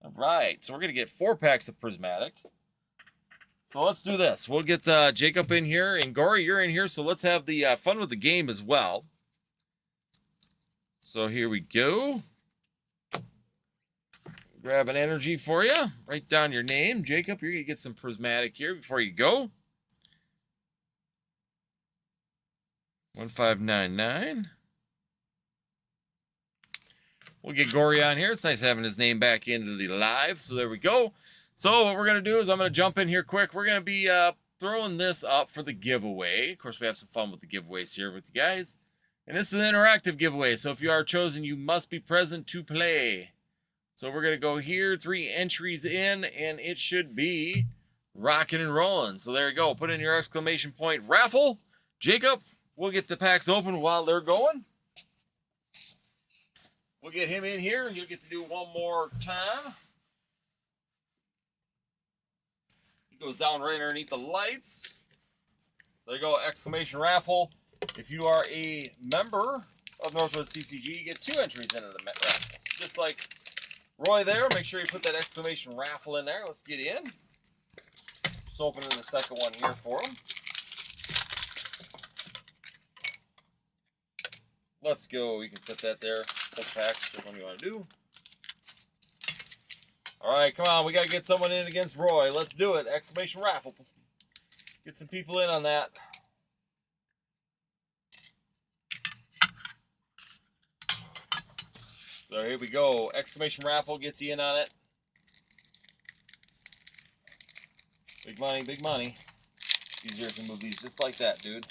All right. So we're going to get 4 packs of Prismatic. So let's do this. We'll get Jacob in here. And Gory, you're in here. So let's have the fun with the game as well. So here we go. Grab an energy for you. Write down your name. Jacob, you're going to get some Prismatic here before you go. 1599. We'll get Gory on here. It's nice having his name back into the live. So there we go. So what we're going to do is I'm going to jump in here quick. We're going to be throwing this up for the giveaway. Of course, we have some fun with the giveaways here with you guys. And this is an interactive giveaway. So if you are chosen, you must be present to play. So we're going to go here. 3 entries in. And it should be rocking and rolling. So there you go. Put in your exclamation point raffle. Jacob. We'll get the packs open while they're going. We'll get him in here. You'll get to do one more time. He goes down right underneath the lights. There you go, exclamation raffle. If you are a member of Northwoods TCG, you get 2 entries into the raffle. Just like Roy there, make sure you put that exclamation raffle in there. Let's get in. Just opening the second one here for him. Let's go. You can set that there. Full pack, which one you want to do. All right, come on. We got to get someone in against Roy. Let's do it. Exclamation raffle. Get some people in on that. So here we go. Exclamation raffle gets you in on it. Big money, big money. Easier to move these just like that, dude.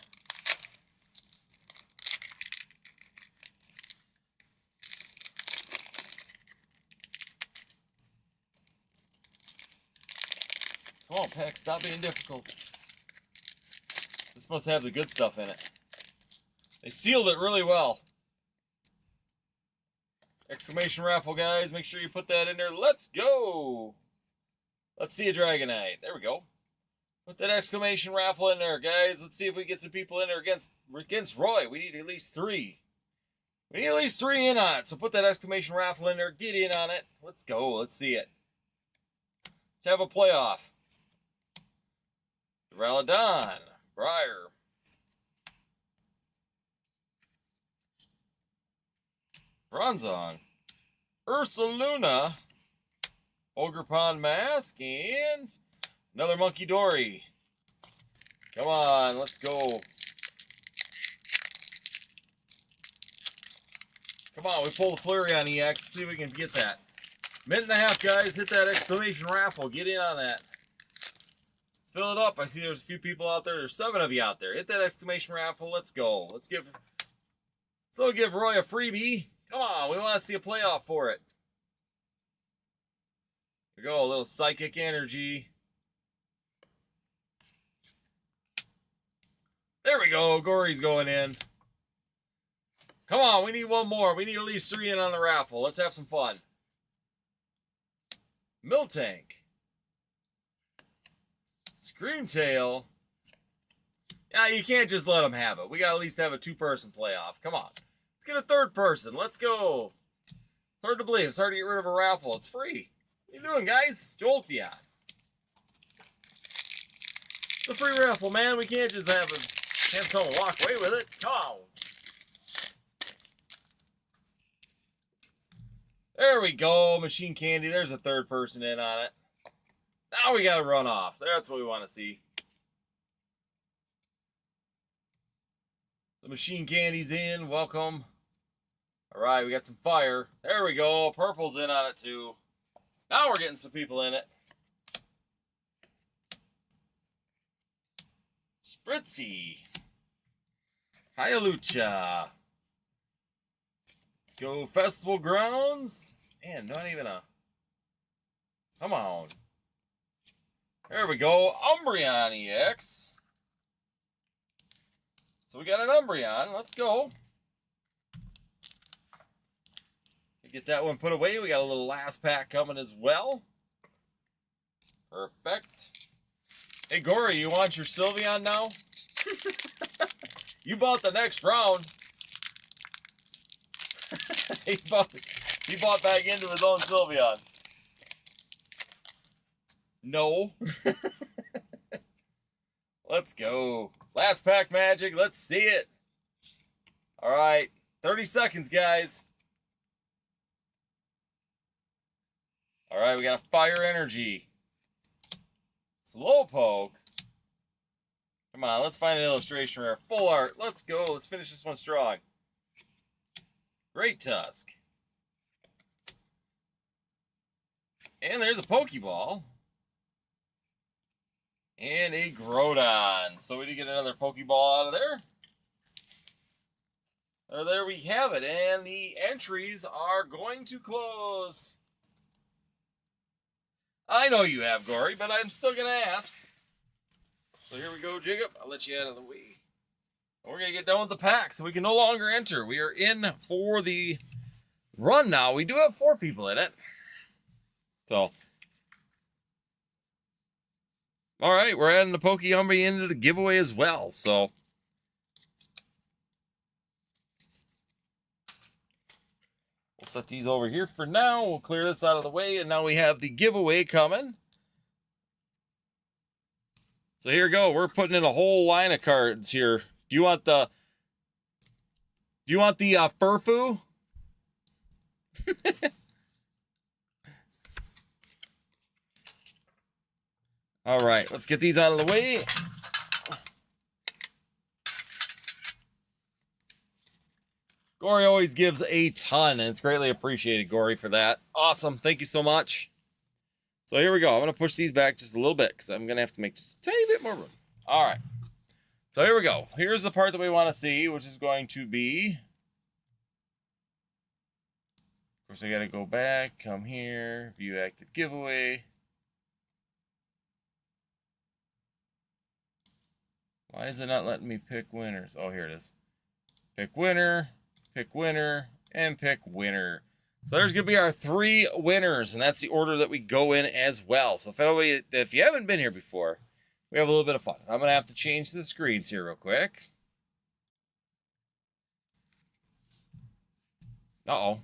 Come on, Peck, stop being difficult. This must have the good stuff in it. They sealed it really well. Exclamation raffle, guys. Make sure you put that in there. Let's go. Let's see a Dragonite. There we go. Put that exclamation raffle in there, guys. Let's see if we get some people in there against Roy. We need at least 3. We need at least 3 in on it. So put that exclamation raffle in there. Get in on it. Let's go. Let's see it. Let's have a playoff. Raladon, Briar, Bronzong, Ursaluna, Ogre Pond Mask, and another Monkey Dory. Come on, let's go. Come on, we pull the Flareon EX. Let's see if we can get that. Minute and a half, guys. Hit that exclamation raffle. Get in on that. Let's fill it up. I see there's a few people out there. There's 7 of you out there. Hit that exclamation raffle. Let's go. Let's give Roy a freebie. Come on, we want to see a playoff for it. Here we go, a little psychic energy. There we go. Gory's going in. Come on, we need one more. We need at least 3 in on the raffle. Let's have some fun. Miltank. Screamtail. Yeah, you can't just let them have it. We got to at least have a 2-person playoff. Come on. Let's get a 3rd person. Let's go. It's hard to believe. It's hard to get rid of a raffle. It's free. What are you doing, guys? Jolteon. It's a free raffle, man. We can't just have someone walk away with it. Come on. There we go. Machine Candy. There's a 3rd person in on it. Now we got to run off. That's what we want to see. The Machine Candy's in. Welcome. All right, we got some fire. There we go. Purple's in on it too. Now we're getting some people in it. Spritzy. Hyalucha. Let's go Festival Grounds. Man, not even a... Come on. There we go. Umbreon EX. So we got an Umbreon. Let's go. Get that one put away. We got a little last pack coming as well. Perfect. Hey, Gory, you want your Sylveon now? You bought the next round. he bought back into his own Sylveon. No. Let's go. Last pack magic. Let's see it. All right. 30 seconds, guys. All right, we got a Fire Energy. Slowpoke. Come on, let's find an illustration rare. Full art. Let's go. Let's finish this one strong. Great Tusk. And there's a Pokeball. And a Groudon. So we did get another Pokeball out of there. There we have it. And the entries are going to close. I know you have, Gory, but I'm still going to ask. So here we go, Jacob. I'll let you out of the way. We're going to get done with the pack so we can no longer enter. We are in for the run now. We do have 4 people in it. So, all right, we're adding the Pokemon into the giveaway as well. So, we'll set these over here for now. We'll clear this out of the way, and now we have the giveaway coming. So here we go. We're putting in a whole line of cards here. Do you want the Furfu? All right, let's get these out of the way. Gory always gives a ton, and it's greatly appreciated, Gory, for that. Awesome. Thank you so much. So here we go. I'm going to push these back just a little bit because I'm going to have to make just a tiny bit more room. All right. So here we go. Here's the part that we want to see, which is going to be... Of course, I got to go back, come here, view active giveaway. Why is it not letting me pick winners? Oh, here it is. Pick winner, and pick winner. So there's going to be our 3 winners, and that's the order that we go in as well. So if you haven't been here before, we have a little bit of fun. I'm going to have to change the screens here real quick. Uh-oh.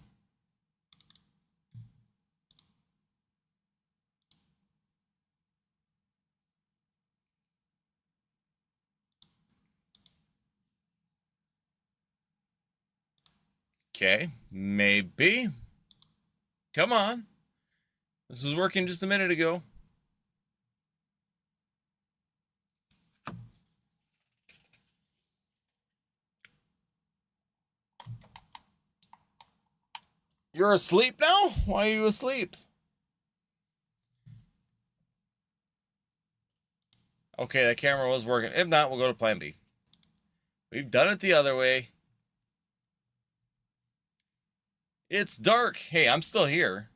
Okay, maybe. Come on. This was working just a minute ago. You're asleep now? Why are you asleep? Okay, that camera was working. If not, we'll go to plan B. We've done it the other way. It's dark. Hey, I'm still here.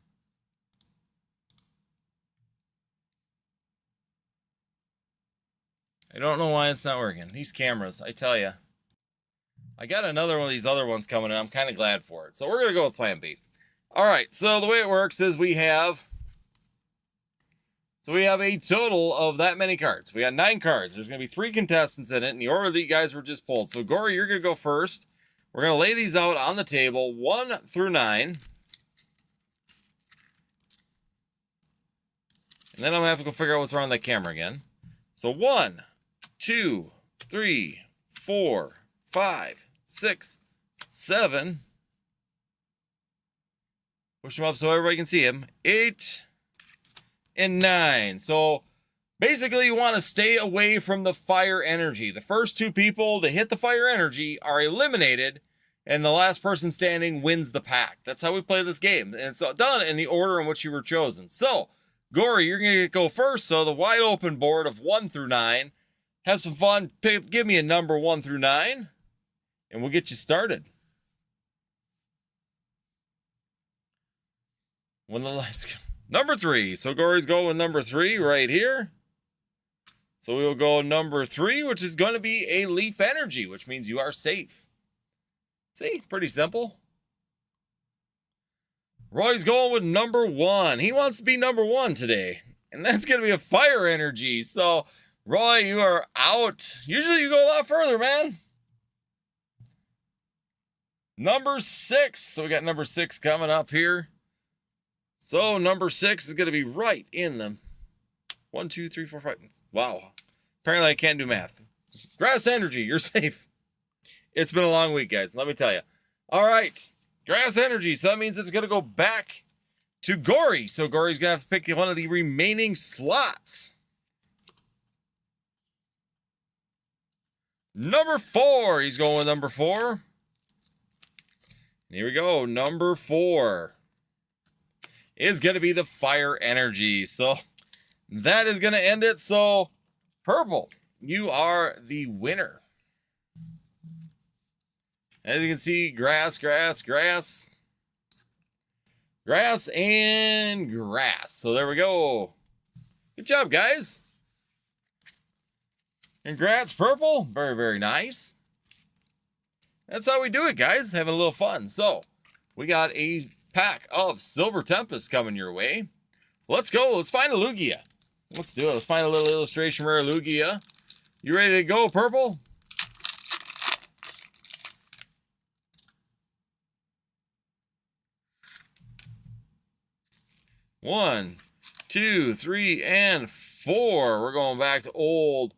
I don't know why it's not working. These cameras, I tell you. I got another one of these other ones coming, and I'm kind of glad for it. So we're going to go with plan B. All right, so the way it works is we have a total of that many cards. We got 9 cards. There's going to be 3 contestants in it in the order that you guys were just pulled. So, Gory, you're going to go first. We're going to lay these out on the table, 1 through 9. And then I'm going to have to go figure out what's wrong with that camera again. So, 1, 2, 3, 4, 5, 6, 7. Push them up so everybody can see them. 8 and 9. So basically you want to stay away from the fire energy. The first 2 people that hit the fire energy are eliminated, and the last person standing wins the pack. That's how we play this game. And it's done in the order in which you were chosen. So, Gory, you're going to go first. So the wide open board of 1 through 9. Have some fun. Give me a number 1 through 9, and we'll get you started. When the lights come. Number 3. So Gory's going with number 3 right here. So we will go number 3, which is going to be a leaf energy, which means you are safe. See? Pretty simple. Roy's going with number 1. He wants to be number 1 today. And that's going to be a fire energy. So, Roy, you are out. Usually you go a lot further, man. Number 6. So we got number 6 coming up here. So number 6 is going to be right in them. 1, 2, 3, 4, 5. Wow. Apparently I can't do math. Grass energy, you're safe. It's been a long week, guys. Let me tell you. All right. Grass energy. So that means it's going to go back to Gory. So Gory's going to have to pick one of the remaining slots. Number 4. He's going with number 4. Here we go. Number 4 is going to be the fire energy. So that is going to end it. So Purple, you are the winner. As you can see, grass, grass, grass, grass, and grass. So there we go. Good job, guys. Congrats, Purple. Very, very nice. That's how we do it, guys. Having a little fun. So we got a pack of Silver Tempest coming your way. Let's go. Let's find a Lugia. Let's do it. Let's find a little illustration rare Lugia. You ready to go, Purple? One, 2, 3, and 4. We're going back to old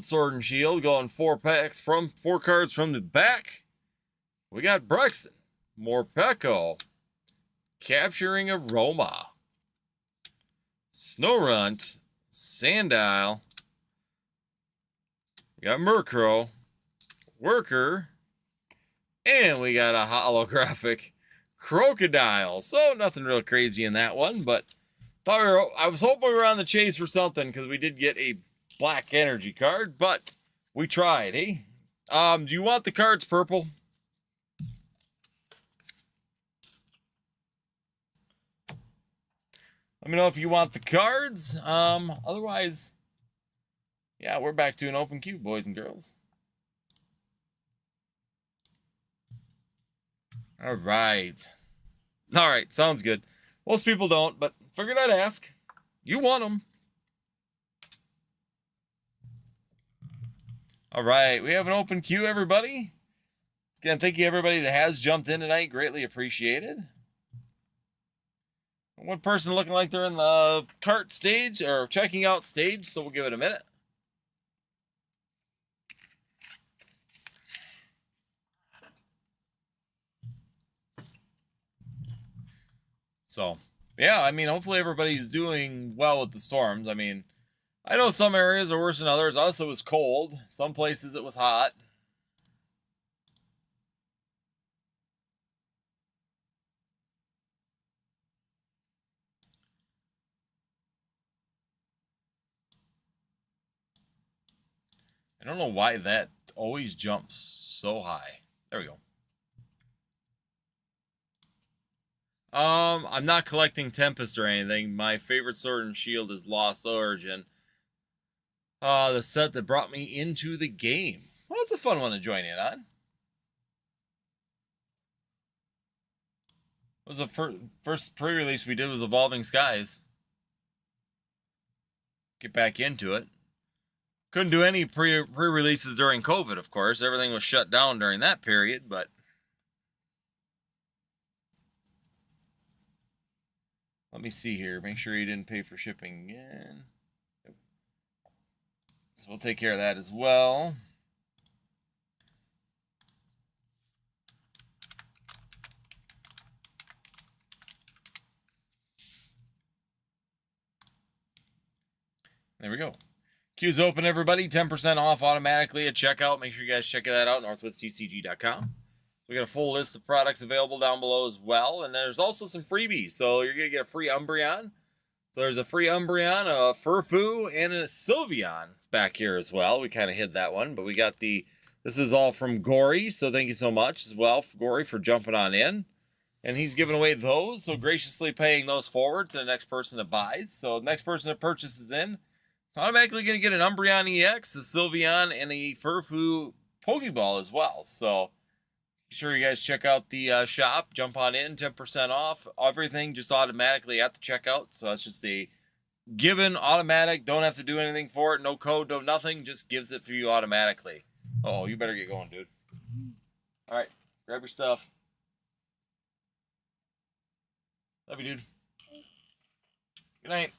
Sword and Shield. Going 4 cards from the back. We got Brexton, Morpeko, Capturing Aroma, Snorunt, Sandile. We got Murkrow, Worker, and we got a holographic Crocodile. So nothing real crazy in that one, but I was hoping we were on the chase for something because we did get a black energy card, but we tried, eh? Do you want the cards, Purple? Let me know if you want the cards. Otherwise, yeah, we're back to an open queue, boys and girls. All right. All right, sounds good. Most people don't, but figured I'd ask. You want them. All right, we have an open queue, everybody. Again, thank you, everybody that has jumped in tonight. Greatly appreciated. One person looking like they're in the cart stage or checking out stage, so we'll give it a minute. So, yeah, I mean, hopefully everybody's doing well with the storms. I mean, I know some areas are worse than others. Us, it was cold. Some places it was hot. I don't know why that always jumps so high. There we go. I'm not collecting Tempest or anything. My favorite Sword and Shield is Lost Origin. The set that brought me into the game. Well, it's a fun one to join in on. It was the first pre-release we did was Evolving Skies. Get back into it. Couldn't do any pre-releases during COVID, of course. Everything was shut down during that period, but let me see here. Make sure you didn't pay for shipping again. So we'll take care of that as well. There we go. Queue's open, everybody. 10% off automatically at checkout. Make sure you guys check that out, northwoodsccg.com. We got a full list of products available down below as well. And there's also some freebies. So you're going to get a free Umbreon. So there's a free Umbreon, a Furfu, and a Sylveon back here as well. We kind of hid that one, but we got the... This is all from Gory, so thank you so much as well, Gory, for jumping on in. And he's giving away those, so graciously paying those forward to the next person that buys. So the next person that purchases in, automatically going to get an Umbreon EX, a Sylveon, and a Furfu Pokeball as well. So be sure you guys check out the shop. Jump on in, 10% off. Everything just automatically at the checkout. So that's just a given automatic. Don't have to do anything for it. No code, no nothing. Just gives it for you automatically. Oh, you better get going, dude. All right, grab your stuff. Love you, dude. Good night.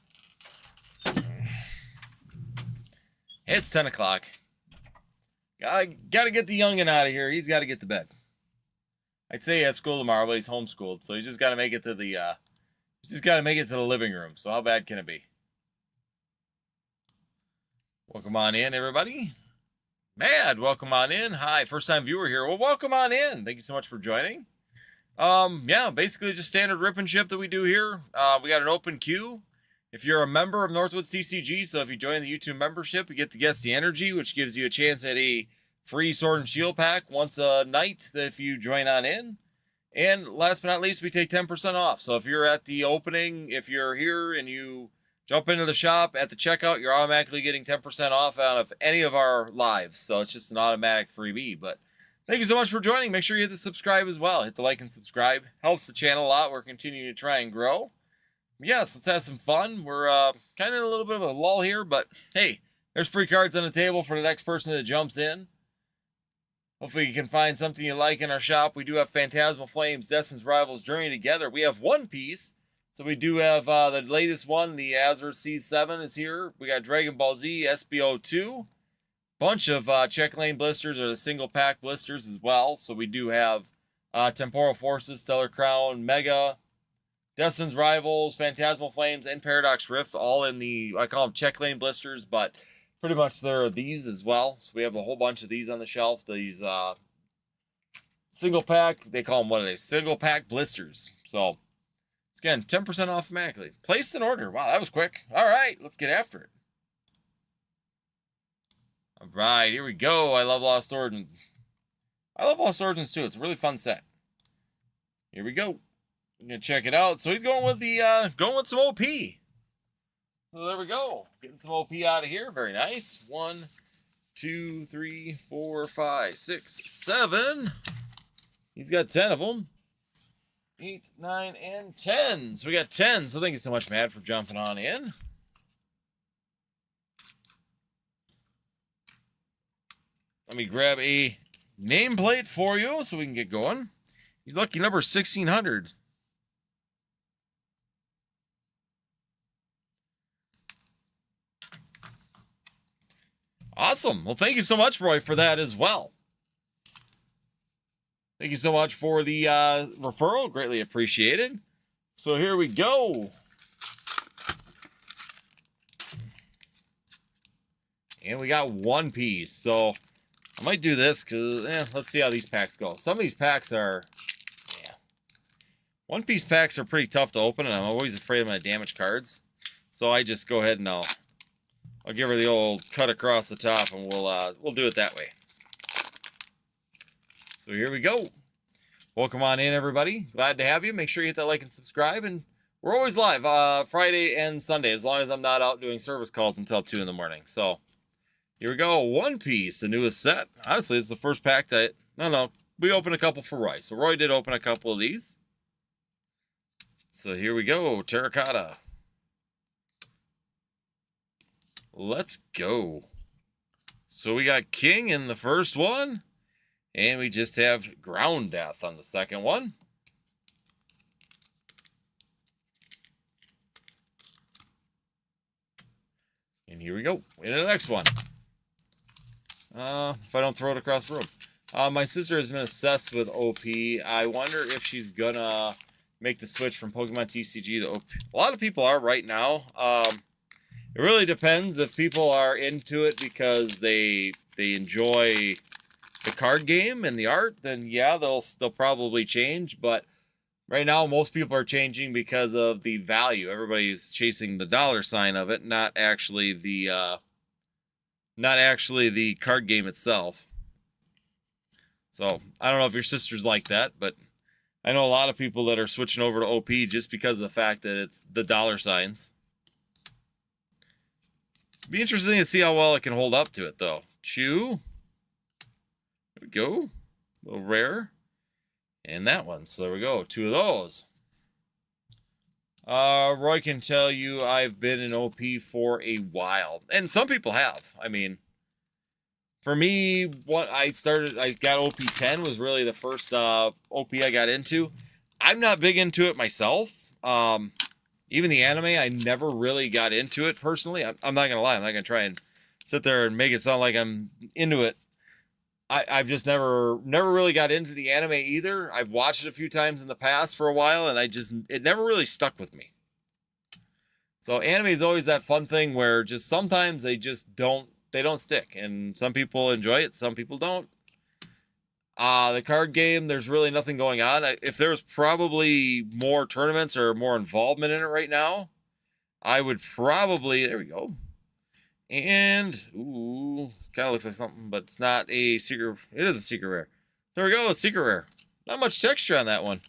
It's 10 o'clock. Gotta get the youngin' out of here. He's got to get to bed. I'd say he has school tomorrow, but he's homeschooled, so he's just got to make it to the living room. So how bad can it be? Welcome on in, everybody. Mad, welcome on in. Hi, first time viewer here. Well, welcome on in. Thank you so much for joining. Yeah, basically just standard rip and ship that we do here. We got an open queue. If you're a member of Northwood CCG, so if you join the YouTube membership, you get to guess the energy, which gives you a chance at a free Sword and Shield pack once a night if you join on in. And last but not least, we take 10% off. So if you're at the opening, if you're here and you jump into the shop at the checkout, you're automatically getting 10% off out of any of our lives. So it's just an automatic freebie. But thank you so much for joining. Make sure you hit the subscribe as well. Hit the like and subscribe. Helps the channel a lot. We're continuing to try and grow. Yes, let's have some fun. We're kind of in a little bit of a lull here, but hey, there's free cards on the table for the next person that jumps in. Hopefully you can find something you like in our shop. We do have Phantasmal Flames, Destin's Rivals, Journey Together. We have One Piece. So we do have the latest one, the Azure C7 is here. We got Dragon Ball Z, SBO2. Bunch of Check Lane blisters or the single pack blisters as well. So we do have Temporal Forces, Stellar Crown, Mega, Destin's Rivals, Phantasmal Flames, and Paradox Rift, all in the, I call them check lane blisters, but pretty much there are these as well. So we have a whole bunch of these on the shelf. These single pack, they call them, what are they? Single pack blisters. So, again, 10% off automatically. Placed an order. Wow, that was quick. All right, let's get after it. All right, here we go. I love Lost Origins. I love Lost Origins too. It's a really fun set. Here we go. I'm gonna check it out. So he's going with the going with some OP. So there we go. Getting some OP out of here. Very nice. 1, 2, 3, 4, 5, 6, 7. He's got 10 of them. 8, 9, and 10. So we got 10. So thank you so much, Matt, for jumping on in. Let me grab a nameplate for you so we can get going. He's lucky number 1600. Awesome. Well, thank you so much, Roy, for that as well. Thank you so much for the referral. Greatly appreciated. So here we go. And we got One Piece. So I might do this because, let's see how these packs go. Some of these packs are, One Piece packs are pretty tough to open, and I'm always afraid of my damaged cards. So I just go ahead and I'll give her the old cut across the top, and we'll do it that way. So here we go. Welcome on in, everybody. Glad to have you. Make sure you hit that like and subscribe, and we're always live Friday and Sunday, as long as I'm not out doing service calls until 2 in the morning. So here we go. One Piece, the newest set. Honestly, it's the first pack that, we opened a couple for Roy. So Roy did open a couple of these. So here we go. Terracotta. Let's go. So we got King in the first one. And we just have Ground Death on the second one. And here we go. Into the next one. If I don't throw it across the room. My sister has been obsessed with OP. I wonder if she's gonna make the switch from Pokemon TCG to OP. A lot of people are right now. It really depends. If people are into it because they enjoy the card game and the art, then yeah, they'll probably change. But right now, most people are changing because of the value. Everybody's chasing the dollar sign of it, not actually the card game itself. So I don't know if your sister's like that, but I know a lot of people that are switching over to OP just because of the fact that it's the dollar signs. Be interesting to see how well it can hold up to it, though. Chew. There we go. A little rare. And that one. So there we go. 2 of those. Roy can tell you I've been in OP for a while. And some people have. I mean, for me, I got OP 10 was really the first OP I got into. I'm not big into it myself. Even the anime, I never really got into it personally. I'm not going to lie. I'm not going to try and sit there and make it sound like I'm into it. I've just never really got into the anime either. I've watched it a few times in the past for a while, and it never really stuck with me. So anime is always that fun thing where just sometimes they don't stick, and some people enjoy it, some people don't. The card game, there's really nothing going on. If there's probably more tournaments or more involvement in it right now, I would probably, there we go. And, ooh, kind of looks like something, but it's not a secret. It is a secret rare. There we go, secret rare. Not much texture on that one.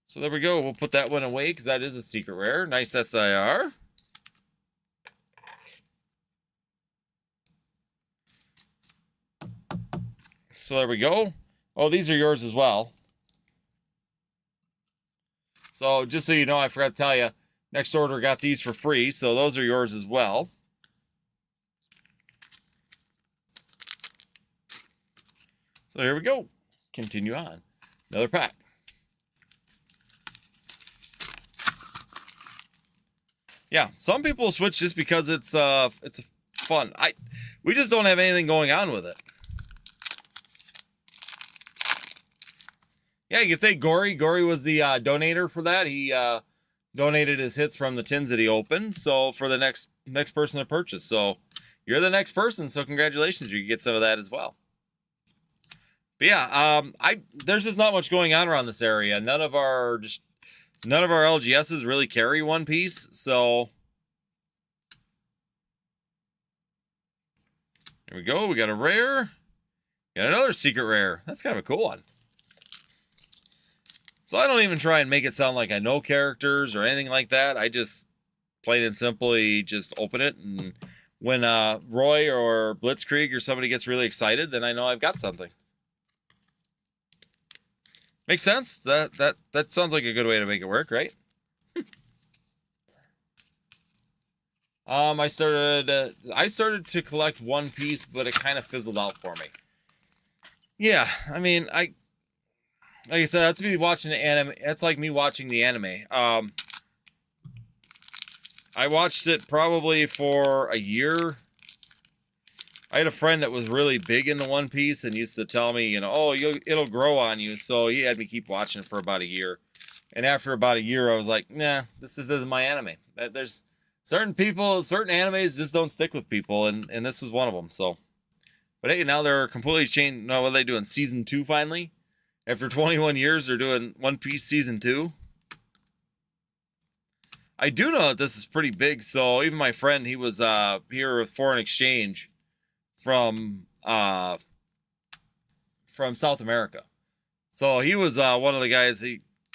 So there we go. We'll put that one away because that is a secret rare. Nice SIR. So there we go. Oh, these are yours as well. So just so you know, I forgot to tell you, next order got these for free, so those are yours as well. So here we go. Continue on. Another pack. Yeah, some people switch just because it's fun. We just don't have anything going on with it. Yeah, you can thank Gory. Gory was the donator for that. He donated his hits from the tins that he opened. So for the next person to purchase. So you're the next person. So congratulations, you can get some of that as well. But yeah, there's just not much going on around this area. None of our LGSs really carry One Piece. So here we go. We got a rare. Got another secret rare. That's kind of a cool one. So I don't even try and make it sound like I know characters or anything like that. I just plain and simply just open it, and when Roy or Blitzkrieg or somebody gets really excited, then I know I've got something. Makes sense? That sounds like a good way to make it work, right? I started to collect One Piece, but it kind of fizzled out for me. Yeah, I mean, like I said, that's me watching the anime. That's like me watching the anime. I watched it probably for a year. I had a friend that was really big into One Piece and used to tell me, oh, it'll grow on you. So he had me keep watching it for about a year. And after about a year, I was like, nah, this just isn't my anime. There's certain people, certain animes just don't stick with people, and this was one of them. So, but hey, now they're completely changed. No, what are they doing? Season 2 finally? After 21 years, they're doing One Piece Season 2. I do know that this is pretty big. So even my friend, he was here with foreign exchange from South America. So he was one of the guys.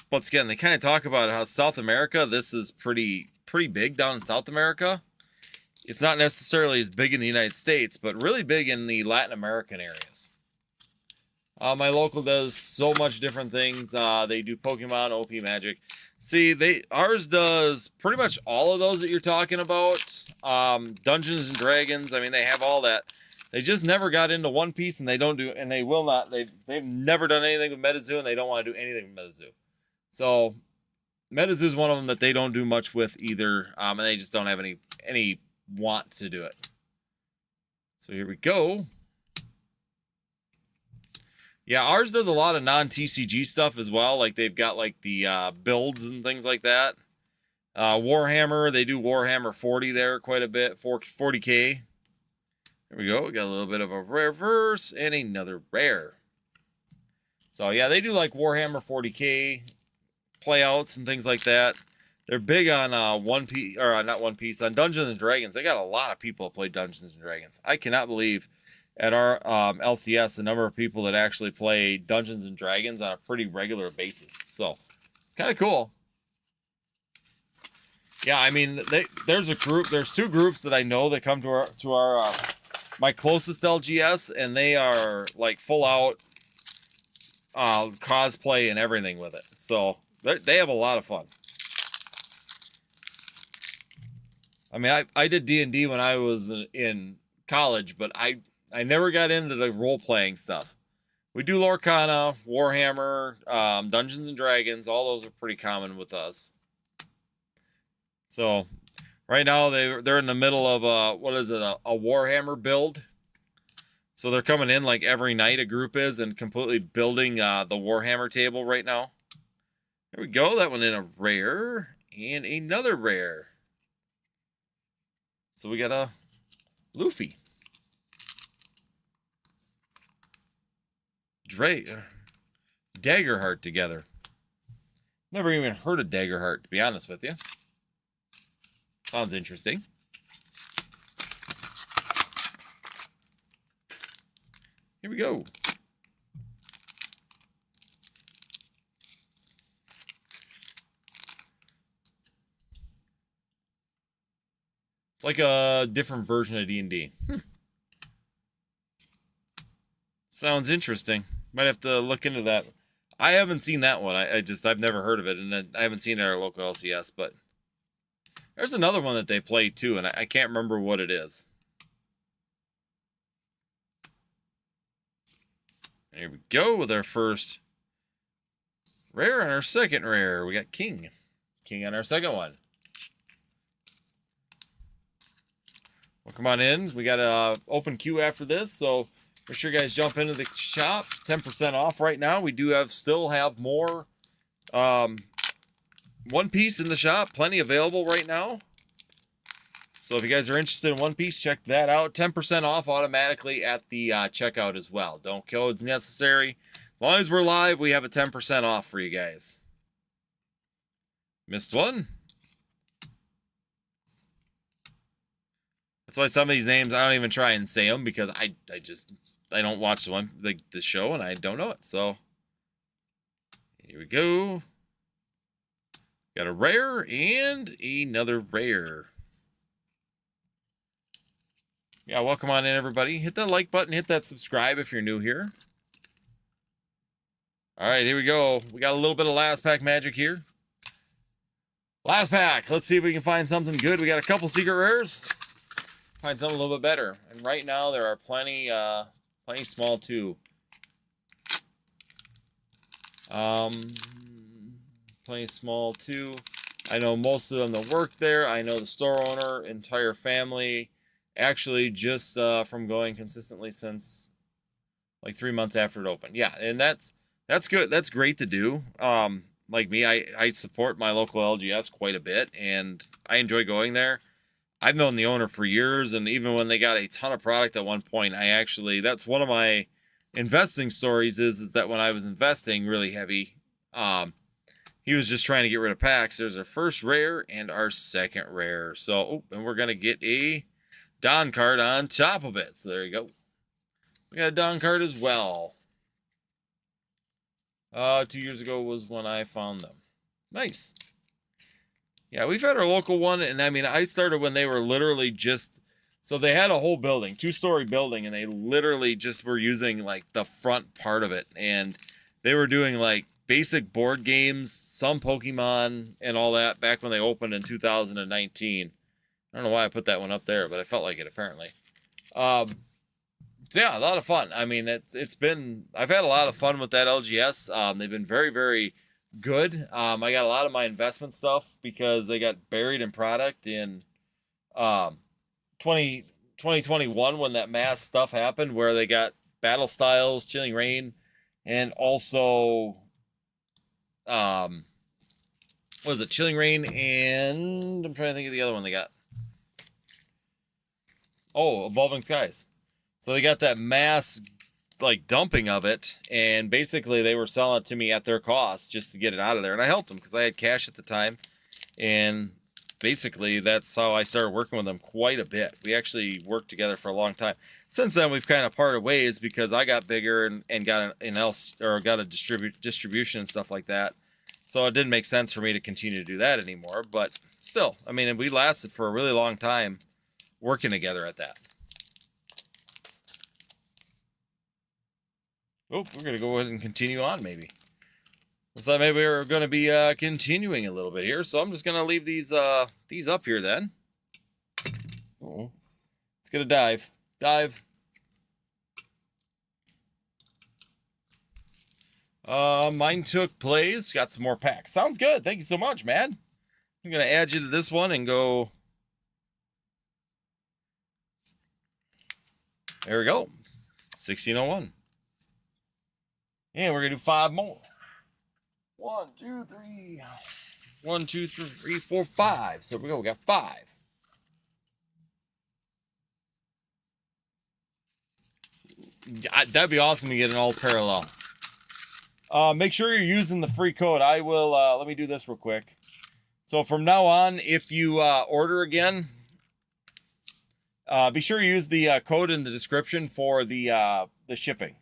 Once again, they kind of talk about how South America, this is pretty big down in South America. It's not necessarily as big in the United States, but really big in the Latin American areas. My local does so much different things. They do Pokemon, OP Magic. See, ours does pretty much all of those that you're talking about. Dungeons and Dragons. I mean, they have all that. They just never got into One Piece, and they don't do, and they will not. They've never done anything with MetaZoo, and they don't want to do anything with MetaZoo. So, MetaZoo is one of them that they don't do much with either, and they just don't have any want to do it. So here we go. Yeah, ours does a lot of non-TCG stuff as well. Like they've got like the builds and things like that. Warhammer, they do Warhammer 40 there quite a bit, 40k. There we go. We got a little bit of a reverse and another rare. So yeah, they do like Warhammer 40k playouts and things like that. They're big on One Piece, or not One Piece, on Dungeons and Dragons. They got a lot of people that play Dungeons and Dragons. I cannot believe at our LCS the number of people that actually play Dungeons and Dragons on a pretty regular basis. So it's kind of cool. Yeah, I mean, there's two groups that I know that come to our my closest LGS, and they are like full out cosplay and everything with it. So they have a lot of fun. I mean, I did D&D when I was in college, but I never got into the role-playing stuff. We do Lorcana, Warhammer, Dungeons and Dragons. All those are pretty common with us. So right now they're in the middle of a Warhammer build. So they're coming in like every night, a group is, and completely building the Warhammer table right now. There we go. That one in a rare and another rare. So we got a Luffy. Daggerheart together. Never even heard of Daggerheart, to be honest with you. Sounds interesting. Here we go. It's like a different version of D&D. Sounds interesting. Might have to look into that. I haven't seen that one. I've never heard of it, and I haven't seen it at our local LCS, but there's another one that they play too, and I can't remember what it is. Here we go with our first rare and our second rare. We got King. King on our second one. Well, come on in. We got a open queue after this, so make sure you guys jump into the shop. 10% off right now. We do still have more One Piece in the shop. Plenty available right now. So if you guys are interested in One Piece, check that out. 10% off automatically at the checkout as well. Don't codes necessary. As long as we're live, we have a 10% off for you guys. Missed one. That's why some of these names I don't even try and say them, because I don't watch the show, and I don't know it. So here we go. Got a rare and another rare. Yeah, welcome on in, everybody. Hit that like button, hit that subscribe if you're new here. All right, here we go. We got a little bit of last pack magic here. Last pack. Let's see if we can find something good. We got a couple secret rares. Find something a little bit better. And right now there are plenty small too. Plenty small too. I know most of them that work there. I know the store owner, entire family. Actually, just from going consistently since like 3 months after it opened. Yeah, and that's good. That's great to do. like me, I support my local LGS quite a bit, and I enjoy going there. I've known the owner for years, and even when they got a ton of product at one point, that's one of my investing stories is that when I was investing really heavy, he was just trying to get rid of packs. There's our first rare and our second rare. So, and we're going to get a Don card on top of it. So there you go. We got a Don card as well. 2 years ago was when I found them. Nice. Yeah, we've had our local one, and I mean, I started when they were literally just, so they had a whole building, 2-story building, and they literally just were using like the front part of it, and they were doing like basic board games, some Pokemon, and all that back when they opened in 2019. I don't know why I put that one up there, but I felt like it apparently. So yeah, a lot of fun. I mean, I've had a lot of fun with that LGS. They've been very, very good. I got a lot of my investment stuff because they got buried in product in 2021 when that mass stuff happened where they got Battle Styles, Chilling Reign, and also what was it, Chilling Reign, and I'm trying to think of the other one they got. Oh, Evolving Skies. So they got that mass like dumping of it, and basically they were selling it to me at their cost just to get it out of there, and I helped them because I had cash at the time, and basically that's how I started working with them quite a bit. We actually worked together for a long time. Since then we've kind of parted ways because I got bigger and got got a distribution and stuff like that, so it didn't make sense for me to continue to do that anymore. But still, I mean, we lasted for a really long time working together at that. Oh, we're going to go ahead and continue on, maybe. Looks like maybe we're going to be continuing a little bit here, so I'm just going to leave these up here then. Oh, let's get a dive. Dive. Mine took plays. Got some more packs. Sounds good. Thank you so much, man. I'm going to add you to this one and go. There we go. 1601. And we're going to do 5 more. 1, 2, 3. 1, 2, 3, 4, 5. So we go. We got 5. That'd be awesome to get an all parallel. Make sure you're using the free code. I will, let me do this real quick. So from now on, if you order again, be sure you use the code in the description for the shipping.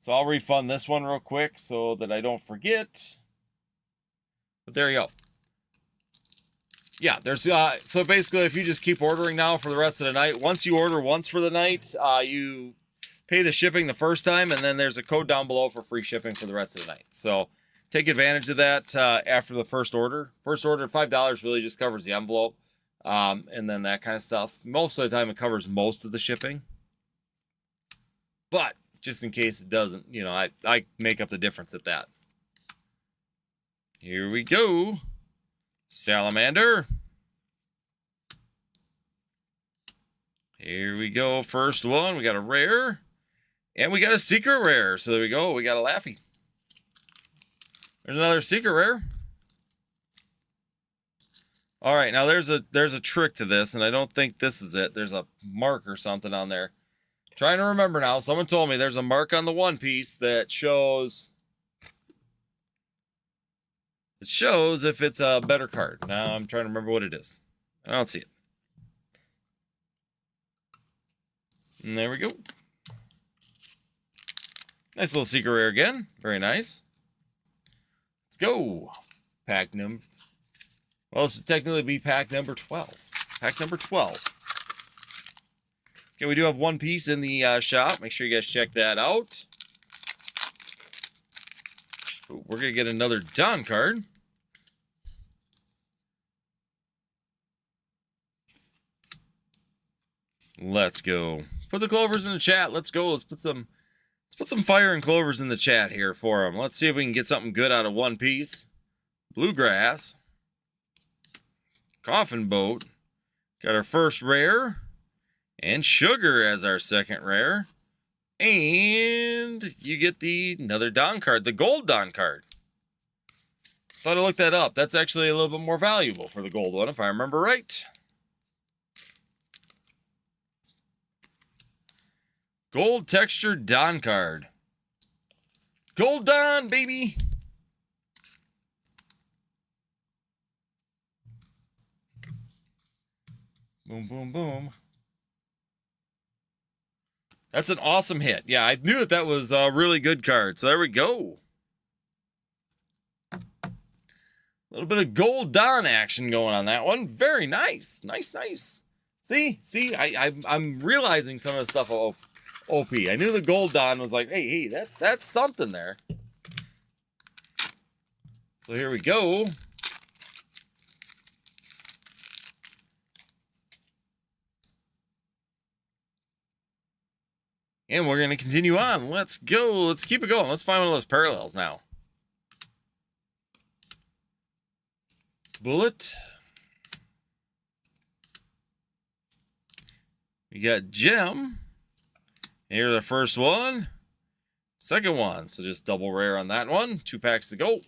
So I'll refund this one real quick so that I don't forget. But there you go. Yeah, there's so basically if you just keep ordering now for the rest of the night, once you order once for the night, you pay the shipping the first time, and then there's a code down below for free shipping for the rest of the night. So take advantage of that after the first order. First order, $5 really just covers the envelope, and then that kind of stuff. Most of the time it covers most of the shipping. But just in case it doesn't, you know, I make up the difference at that. Here we go. Salamander. Here we go. First one. We got a rare. And we got a secret rare. So there we go. We got a Laffy. There's another secret rare. All right. Now there's a trick to this, and I don't think this is it. There's a mark or something on there. Trying to remember now. Someone told me there's a mark on the One Piece that shows if it's a better card. Now I'm trying to remember what it is. I don't see it. And there we go. Nice little secret rare again. Very nice. Let's go. Pack number. Well, this would technically be pack number 12. Pack number 12. Okay, we do have One Piece in the shop. Make sure you guys check that out. Ooh, we're going to get another Don card. Let's go. Put the Clovers in the chat. Let's go. Let's put some fire and Clovers in the chat here for them. Let's see if we can get something good out of One Piece. Bluegrass. Coffin Boat. Got our first rare. And Sugar as our second rare. And you get another Don card, the gold Don card. Thought I looked that up. That's actually a little bit more valuable for the gold one, if I remember right. Gold texture Don card. Gold Don, baby! Boom, boom, boom. That's an awesome hit. Yeah, I knew that was a really good card. So there we go. A little bit of Gold Don action going on that one. Very nice. Nice, nice. See, I'm realizing some of the stuff of OP. I knew the Gold Don was like, hey, that's something there. So here we go. And we're going to continue on. Let's go. Let's keep it going. Let's find one of those parallels now. Bullet. We got Gem. Here's the first one. Second one. So just double rare on that one. 2 packs to go.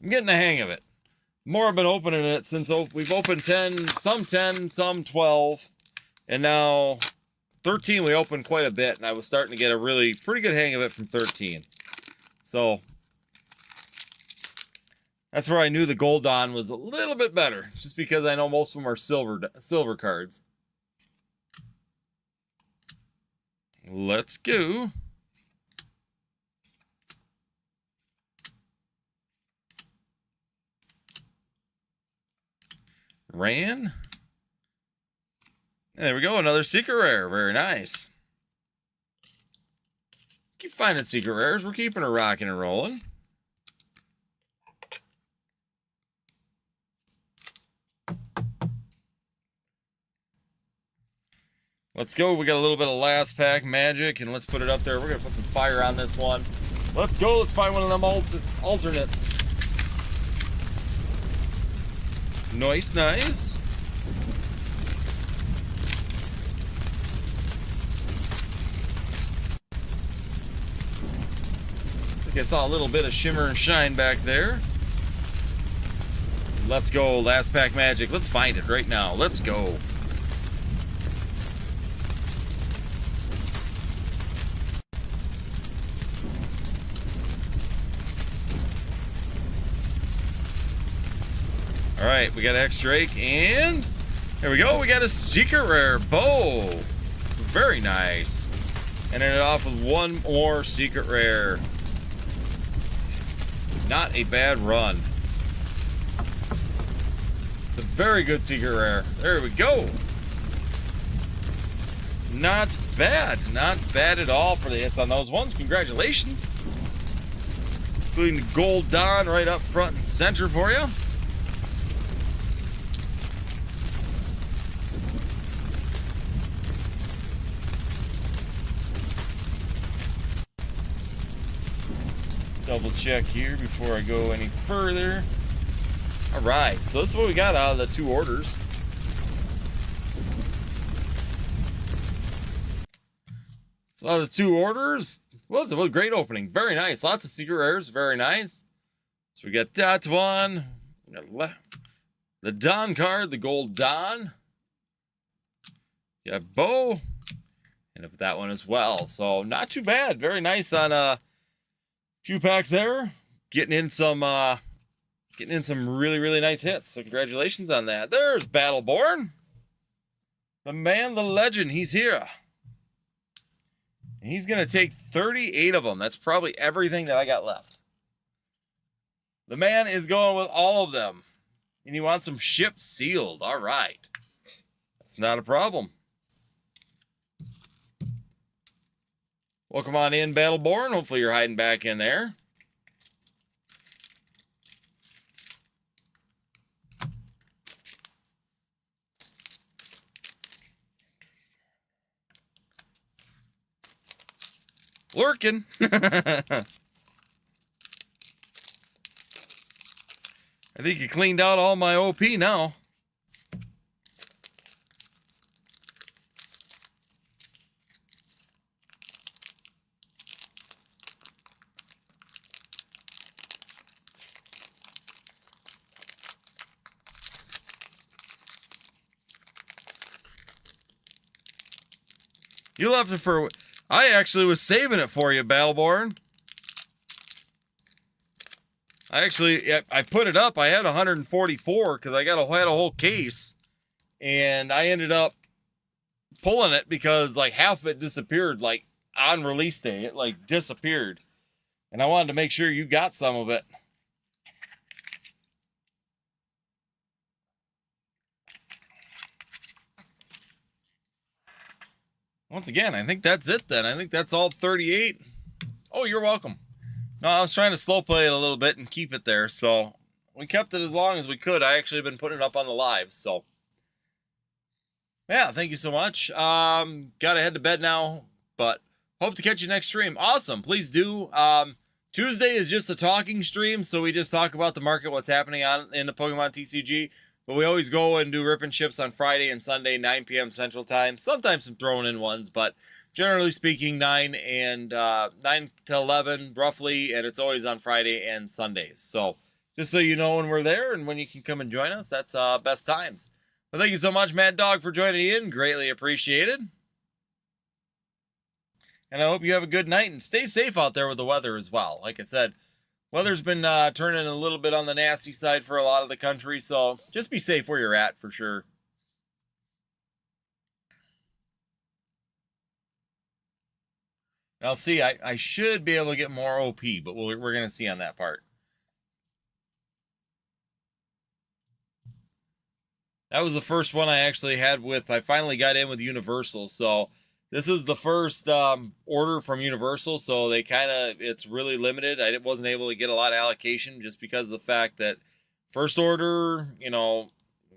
I'm getting the hang of it. More I've been opening it since we've opened 10, some 12, and now 13 we opened quite a bit, and I was starting to get a really pretty good hang of it from 13. So that's where I knew the Gold Don was a little bit better, just because I know most of them are silver cards. Let's go. Ran. And there we go, another secret rare. Very nice. Keep finding secret rares. We're keeping her rocking and rolling. Let's go. We got a little bit of last pack magic, and let's put it up there. We're going to put some fire on this one. Let's go. Let's find one of them alternates. Nice, nice. I think I saw a little bit of shimmer and shine back there. Let's go. Last pack magic. Let's find it right now. Let's go. All right, we got X-Drake, and there we go. We got a secret rare bow. Very nice. And ended off with one more secret rare. Not a bad run. It's a very good secret rare. There we go. Not bad. Not bad at all for the hits on those ones. Congratulations. Including the Gold Don right up front and center for you. Double check here before I go any further. All right, so that's what we got out of the 2 orders. So out of the 2 orders, well, it was a great opening. Very nice. Lots of secret rares. Very nice. So we got that one. We got the Don card, the Gold Don. Got Bo. And up with that one as well. So not too bad. Very nice on few packs there, getting in some really, really nice hits. So congratulations on that. There's Battleborn, the man, the legend. He's here, and he's gonna take 38 of them. That's probably everything that I got left. The man is going with all of them, and he wants them shipped sealed. All right, that's not a problem. Welcome on in, Battleborn. Hopefully you're hiding back in there. Lurking. I think you cleaned out all my OP now. You left it for... I actually was saving it for you, Battleborn. I put it up. I had 144 because I had a whole case. And I ended up pulling it because like half of it disappeared like on release day. It like disappeared. And I wanted to make sure you got some of it. Once again, I think that's it then. I think that's all 38. Oh, you're welcome. No, I was trying to slow play it a little bit and keep it there. So we kept it as long as we could. I actually have been putting it up on the live. So yeah, thank you so much. Gotta head to bed now, but hope to catch you next stream. Awesome. Please do. Tuesday is just a talking stream. So we just talk about the market, what's happening in the Pokemon TCG. But we always go and do rip and ships on Friday and Sunday, 9 p.m. Central Time. Sometimes some thrown in ones, but generally speaking, 9 to 11 roughly, and it's always on Friday and Sundays. So just so you know when we're there and when you can come and join us, that's best times. Well, thank you so much, Mad Dog, for joining in. Greatly appreciated. And I hope you have a good night and stay safe out there with the weather as well. Like I said, weather's been turning a little bit on the nasty side for a lot of the country, so just be safe where you're at for sure. I'll see. I should be able to get more OP, but we're going to see on that part. That was the first one I actually had with, I finally got in with Universal, so this is the first order from Universal, so they it's really limited. I wasn't able to get a lot of allocation just because of the fact that first order, you know,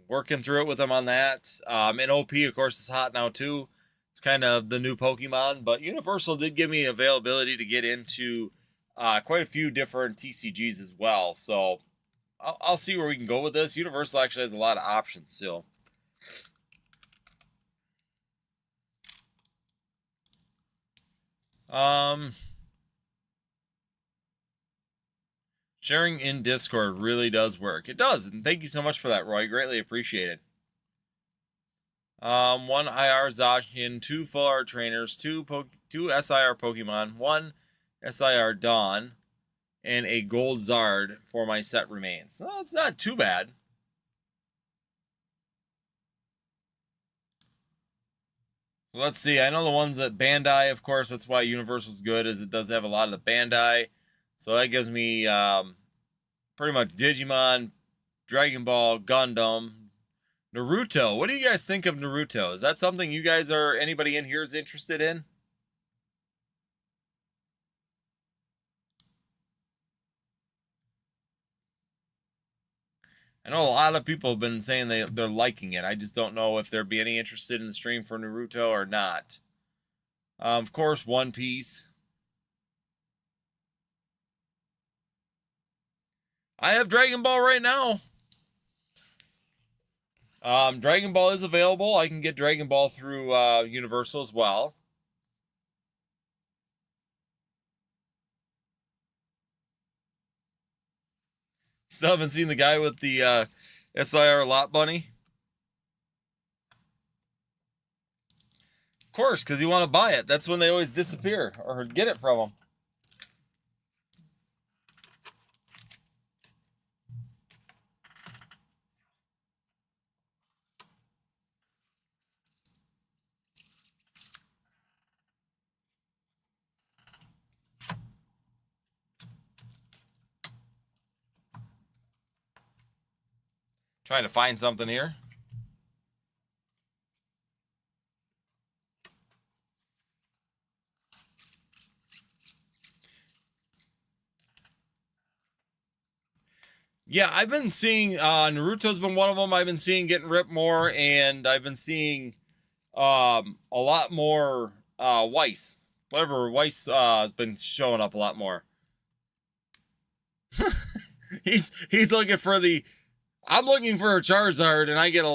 working through it with them on that. And OP, of course, is hot now too. It's kind of the new Pokemon, but Universal did give me availability to get into quite a few different TCGs as well. So I'll see where we can go with this. Universal actually has a lot of options still. Sharing in Discord really does work. It does, and thank you so much for that, Roy. Greatly appreciate it. 1 IR Zacian, 2 full art trainers, 2 SIR Pokemon, 1 SIR Dawn, and a gold Zard for my set remains. Well, it's not too bad. So let's see. I know the ones that Bandai, of course, that's why Universal's good, is it does have a lot of the Bandai. So that gives me pretty much Digimon, Dragon Ball, Gundam, Naruto. What do you guys think of Naruto? Is that something you guys anybody in here is interested in? I know a lot of people have been saying they're liking it. I just don't know if there'd be any interested in the stream for Naruto or not. Of course, One Piece. I have Dragon Ball right now. Dragon Ball is available. I can get Dragon Ball through Universal as well. Still haven't seen the guy with the SIR Lot Bunny. Of course, because you want to buy it. That's when they always disappear or get it from them. Trying to find something here. Yeah, I've been seeing Naruto's been one of them. I've been seeing getting ripped more, and I've been seeing a lot more Weiss. Whatever, Weiss has been showing up a lot more. he's looking for the. I'm looking for a Charizard, and I get a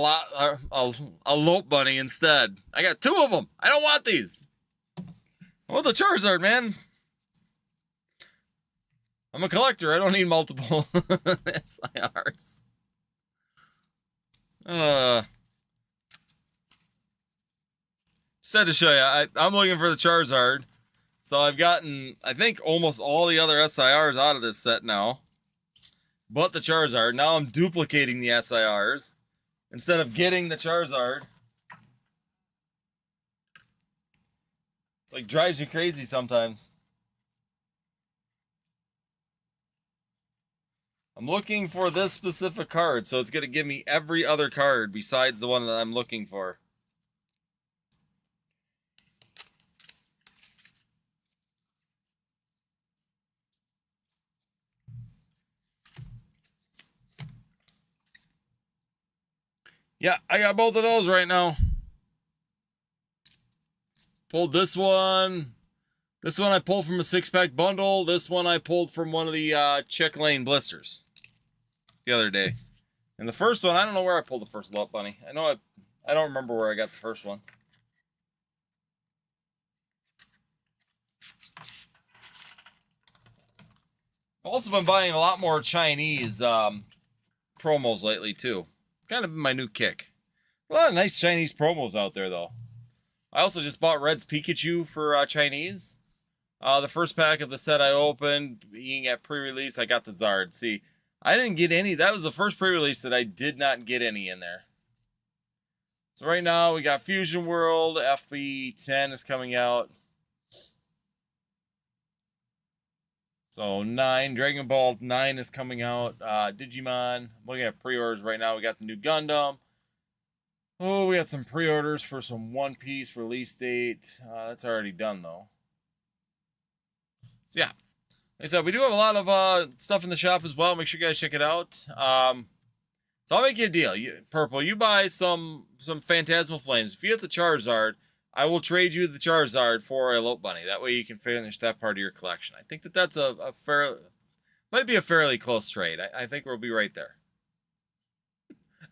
Lope Bunny instead. I got 2 of them. I don't want these. I want the Charizard, man. I'm a collector. I don't need multiple SIRs. Said to show you, I'm looking for the Charizard. So I've gotten, I think, almost all the other SIRs out of this set now. But the Charizard. Now I'm duplicating the SIRs. Instead of getting the Charizard. Like, drives you crazy sometimes. I'm looking for this specific card, so it's going to give me every other card besides the one that I'm looking for. Yeah, I got both of those right now. Pulled this one. This one I pulled from a 6-pack bundle. This one I pulled from one of the Chick Lane blisters the other day. And the first one, I don't know where I pulled the first Lot Bunny. I don't remember where I got the first one. I've also been buying a lot more Chinese promos lately too. Kind of my new kick. A lot of nice Chinese promos out there though. I also just bought Red's Pikachu for Chinese. The first pack of the set I opened, being at pre-release, I got the Zard. See, I didn't get any. That was the first pre-release that I did not get any in there. So right now we got Fusion World, FB10 is coming out. So 9, Dragon Ball 9 is coming out. Digimon, I'm looking at pre-orders right now. We got the new Gundam. Oh, we got some pre-orders for some One Piece release date. That's already done though. So yeah, like I said, we do have a lot of stuff in the shop as well. Make sure you guys check it out. So I'll make you a deal. Purple, you buy some Phantasmal Flames. If you get the Charizard, I will trade you the Charizard for a Lope Bunny. That way you can finish that part of your collection. I think that's a might be a fairly close trade. I think we'll be right there.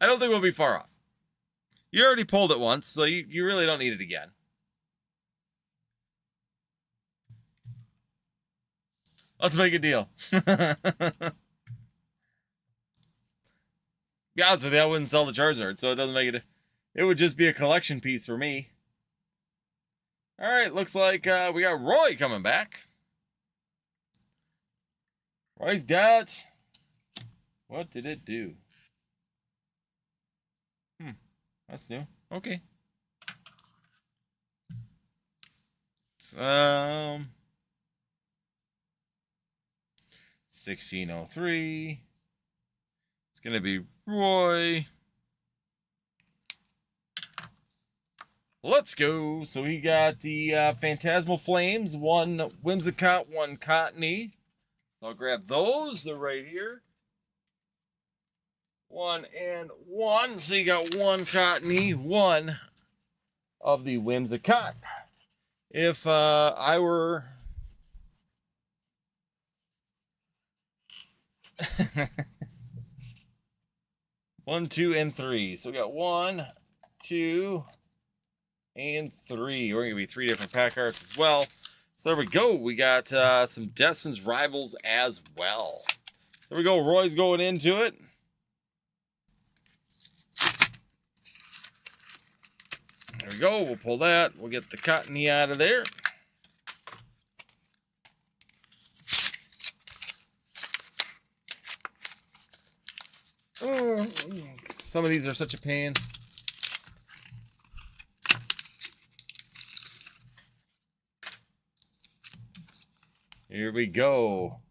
I don't think we'll be far off. You already pulled it once, so you really don't need it again. Let's make a deal. Be honest with you, I wouldn't sell the Charizard, so it doesn't make it. It would just be a collection piece for me. All right, looks like we got Roy coming back. Roy's got. What did it do? That's new. Okay. 1603. It's gonna be Roy. Let's go. So we got the Phantasmal Flames, one Whimsicott, one Cottony. So I'll grab those. They're right here. 1 and 1. So you got one Cottony, one of the Whimsicott. If I were... One, 2, and 3. So we got 1, 2, and 3. We're going to be 3 different pack arts as well. So there we go. We got some Destin's Rivals as well. There we go. Roy's going into it. There we go. We'll pull that. We'll get the Cottony out of there. Oh, some of these are such a pain. Here we go.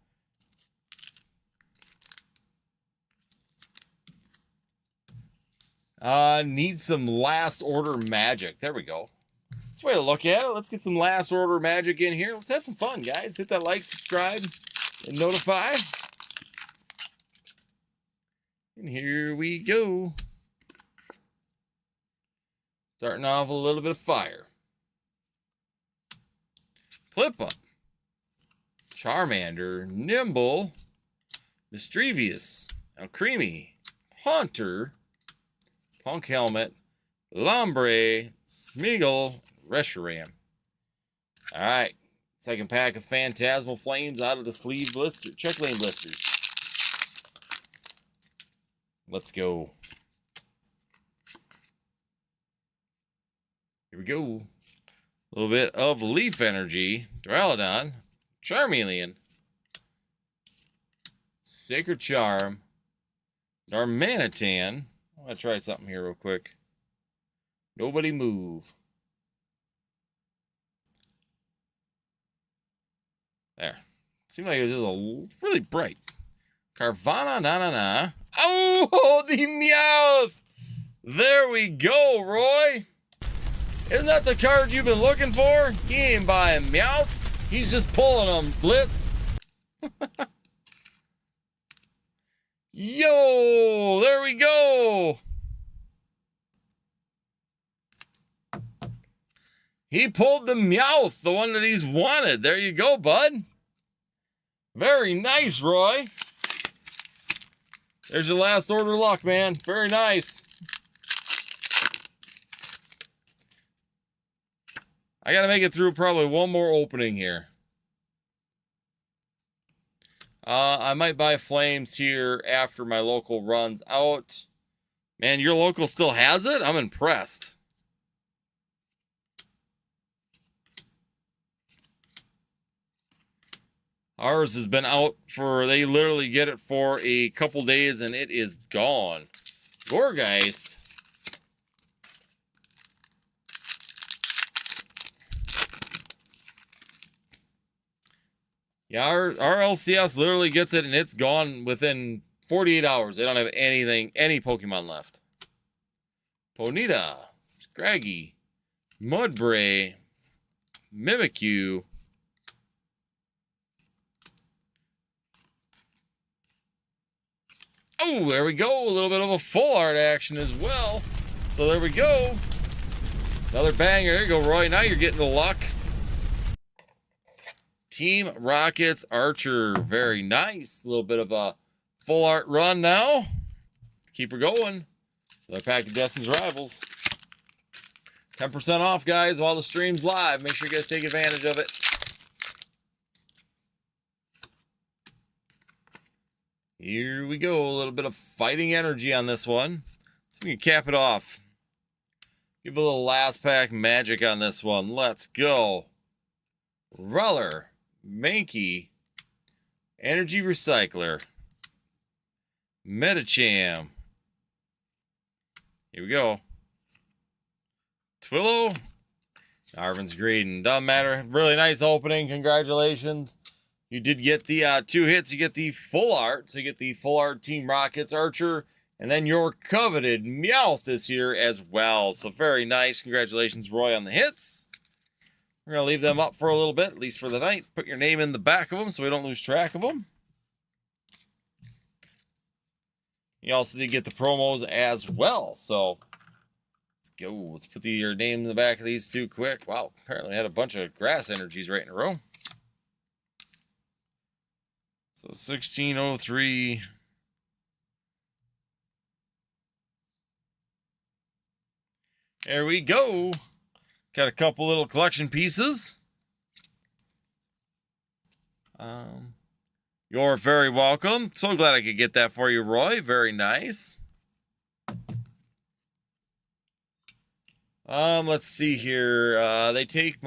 Need some last order magic. There we go. That's the way to look at it. Let's get some last order magic in here. Let's have some fun, guys. Hit that like, subscribe, and notify. And here we go. Starting off with a little bit of fire. Clip up. Charmander, Nimble, Mischievous, Alcremie, Haunter, Punk Helmet, Lombre, Smeagol, Reshiram. Alright. Second pack of Phantasmal Flames out of the sleeve blister, Check Lane blisters. Let's go. Here we go. A little bit of Leaf Energy, Duraludon, Charmeleon, Sacred Charm, Darmanitan. I'm going to try something here real quick. Nobody move. There. Seems like it was just a really bright. Carvana, na. Oh, the Meowth! There we go, Roy. Isn't that the card you've been looking for? He ain't buying Meowths. He's just pulling them, Blitz. Yo, there we go. He pulled the Meowth, the one that he's wanted. There you go, bud. Very nice, Roy. There's your last order of luck, man. Very nice. I got to make it through probably one more opening here. I might buy Flames here after my local runs out. Man, your local still has it? I'm impressed. Ours has been out for, they literally get it for a couple days and it is gone. Gorgeist. Yeah, our LCS literally gets it and it's gone within 48 hours. They don't have anything, any Pokemon left. Ponyta, Scraggy, Mudbray, Mimikyu. Oh, there we go. A little bit of a full art action as well. So there we go. Another banger. There you go, Roy. Now you're getting the luck. Team Rockets Archer. Very nice. A little bit of a full art run now. Let's keep her going. Another pack of Destin's Rivals. 10% off, guys, while the stream's live. Make sure you guys take advantage of it. Here we go. A little bit of fighting energy on this one. So we can cap it off. Give a little last pack magic on this one. Let's go. Ruller, Mankey, Energy Recycler, Metacham. Here we go. Twillow, Arvin's Graden. Doesn't matter. Really nice opening. Congratulations. You did get the 2 hits. You get the full art. So you get the full art Team Rockets Archer. And then your coveted Meowth this year as well. So very nice. Congratulations, Roy, on the hits. We're going to leave them up for a little bit, at least for the night. Put your name in the back of them so we don't lose track of them. You also did get the promos as well. So let's go. Let's put your name in the back of these two quick. Wow, apparently I had a bunch of grass energies right in a row. So 1603. There we go. Got a couple little collection pieces. You're very welcome. So glad I could get that for you, Roy. Very nice. Let's see here. They take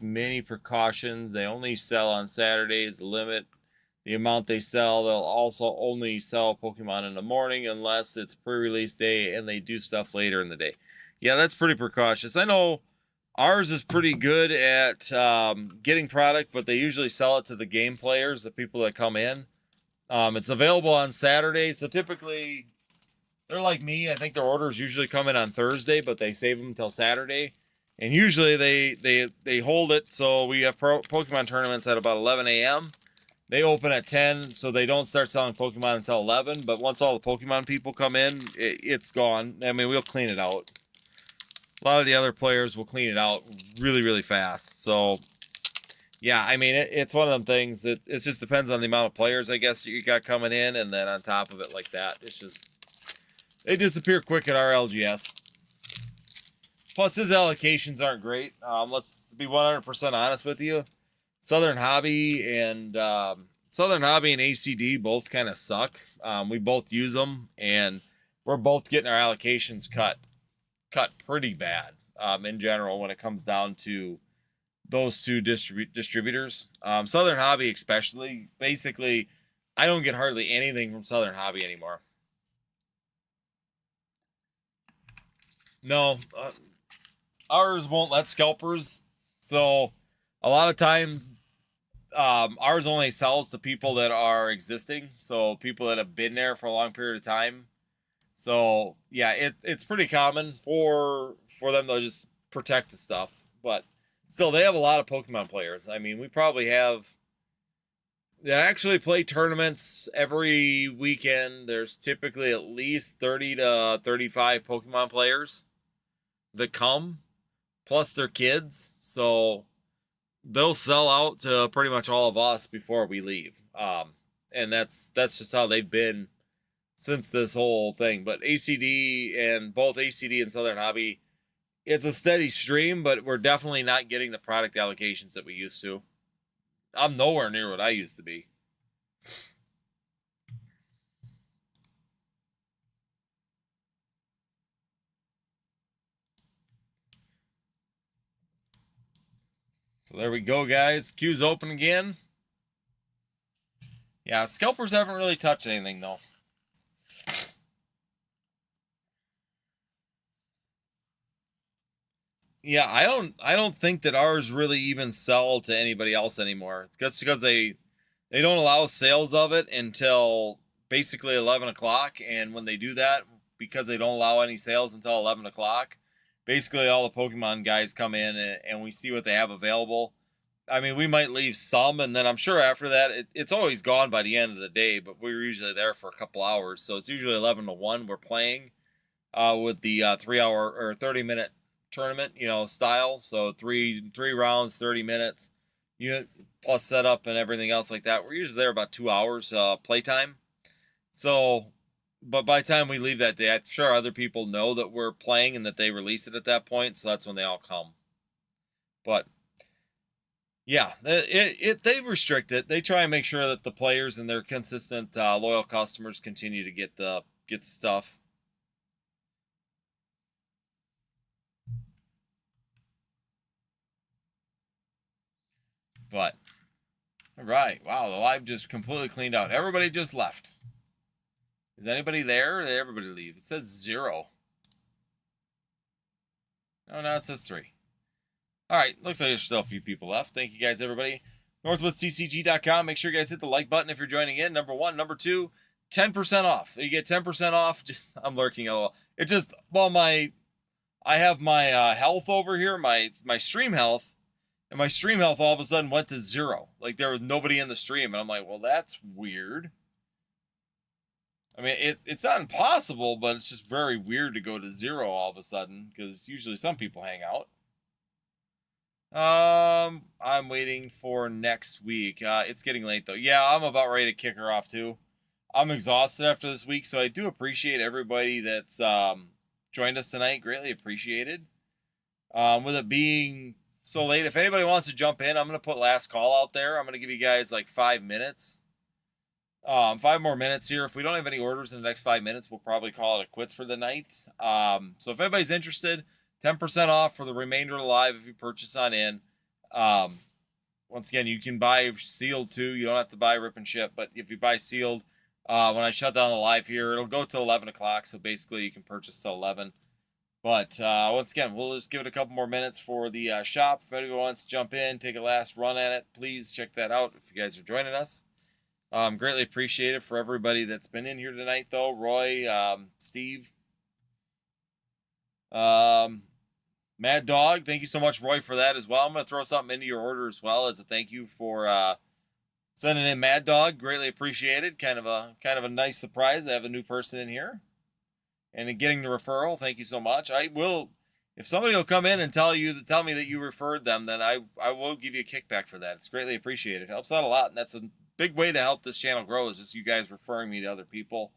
many precautions. They only sell on Saturdays. The limit the amount they sell. They'll also only sell Pokemon in the morning unless it's pre-release day and they do stuff later in the day. Yeah, that's pretty precautious. I know ours is pretty good at getting product, but they usually sell it to the game players, the people that come in. It's available on Saturday, so typically they're like me. I think their orders usually come in on Thursday, but they save them until Saturday. And usually they hold it, so we have Pokemon tournaments at about 11 a.m. They open at 10, so they don't start selling Pokemon until 11. But once all the Pokemon people come in, it's gone. I mean, we'll clean it out. A lot of the other players will clean it out really, really fast. So, yeah, I mean, it's one of them things. It just depends on the amount of players, I guess, you got coming in. And then on top of it like that, it's just, they disappear quick at our LGS. Plus, his allocations aren't great. Let's be 100% honest with you. Southern Hobby and ACD both kind of suck. We both use them, and we're both getting our allocations cut cut pretty bad in general when it comes down to those two distributors. Southern Hobby especially. Basically, I don't get hardly anything from Southern Hobby anymore. No, ours won't let scalpers. So a lot of times ours only sells to people that are existing. So people that have been there for a long period of time. So yeah, it's pretty common for them to just protect the stuff. But still, they have a lot of Pokemon players. I mean, we probably have, they actually play tournaments every weekend. There's typically at least 30 to 35 Pokemon players that come, plus their kids. So they'll sell out to pretty much all of us before we leave. And that's just how they've been since this whole thing. But ACD and both ACD and Southern Hobby, it's a steady stream, but we're definitely not getting the product allocations that we used to. I'm nowhere near what I used to be. So there we go, guys. Queue's open again. Yeah, scalpers haven't really touched anything, though. Yeah, I don't think that ours really even sell to anybody else anymore. Just because they don't allow sales of it until basically 11 o'clock. And when they do that, because they don't allow any sales until 11 o'clock, basically all the Pokemon guys come in and we see what they have available. I mean, we might leave some, and then I'm sure after that, it's always gone by the end of the day, but we're usually there for a couple hours. So it's usually 11 to 1 we're playing with the 3-hour or 30-minute tournament, style. So three rounds, 30 minutes, plus setup and everything else like that. We're usually there about 2 hours playtime. So, but by the time we leave that day, I'm sure other people know that we're playing and that they release it at that point. So that's when they all come. But yeah, they restrict it. They try and make sure that the players and their consistent loyal customers continue to get the stuff. But all right, wow, the live just completely cleaned out. Everybody just left. Is anybody there? Or did everybody leave? It says 0. Oh, now it says 3. All right, looks like there's still a few people left. Thank you guys, everybody. NorthwoodsTCG.com. Make sure you guys hit the like button if you're joining in. Number 1. Number 2, 10% off. You get 10% off. I'm lurking a little. It just, well, I have my health over here, my stream health, and my stream health all of a sudden went to 0. Like there was nobody in the stream, and I'm like, well, that's weird. I mean, it's not impossible, but it's just very weird to go to 0 all of a sudden because usually some people hang out. I'm waiting for next week. It's getting late though. Yeah, I'm about ready to kick her off too. I'm exhausted after this week, so I do appreciate everybody that's joined us tonight. Greatly appreciated. With it being so late, if anybody wants to jump in, I'm gonna put last call out there. I'm gonna give you guys like 5 minutes. 5 more minutes here. If we don't have any orders in the next 5 minutes, we'll probably call it a quits for the night. So if anybody's interested, 10% off for the remainder of the live if you purchase on in. Once again, you can buy sealed too. You don't have to buy rip and ship, but if you buy sealed, when I shut down the live here, it'll go till 11 o'clock. So basically, you can purchase till 11. But once again, we'll just give it a couple more minutes for the shop. If anyone wants to jump in, take a last run at it, please check that out if you guys are joining us. Greatly appreciated for everybody that's been in here tonight, though. Roy, Steve, Mad Dog, thank you so much, Roy, for that as well. I'm going to throw something into your order as well as a thank you for sending in Mad Dog. Greatly appreciated. Kind of a nice surprise to have a new person in here. And in getting the referral, thank you so much. I will, if somebody will come in and tell me that you referred them, then I will give you a kickback for that. It's greatly appreciated. It helps out a lot, and that's a big way to help this channel grow is just you guys referring me to other people,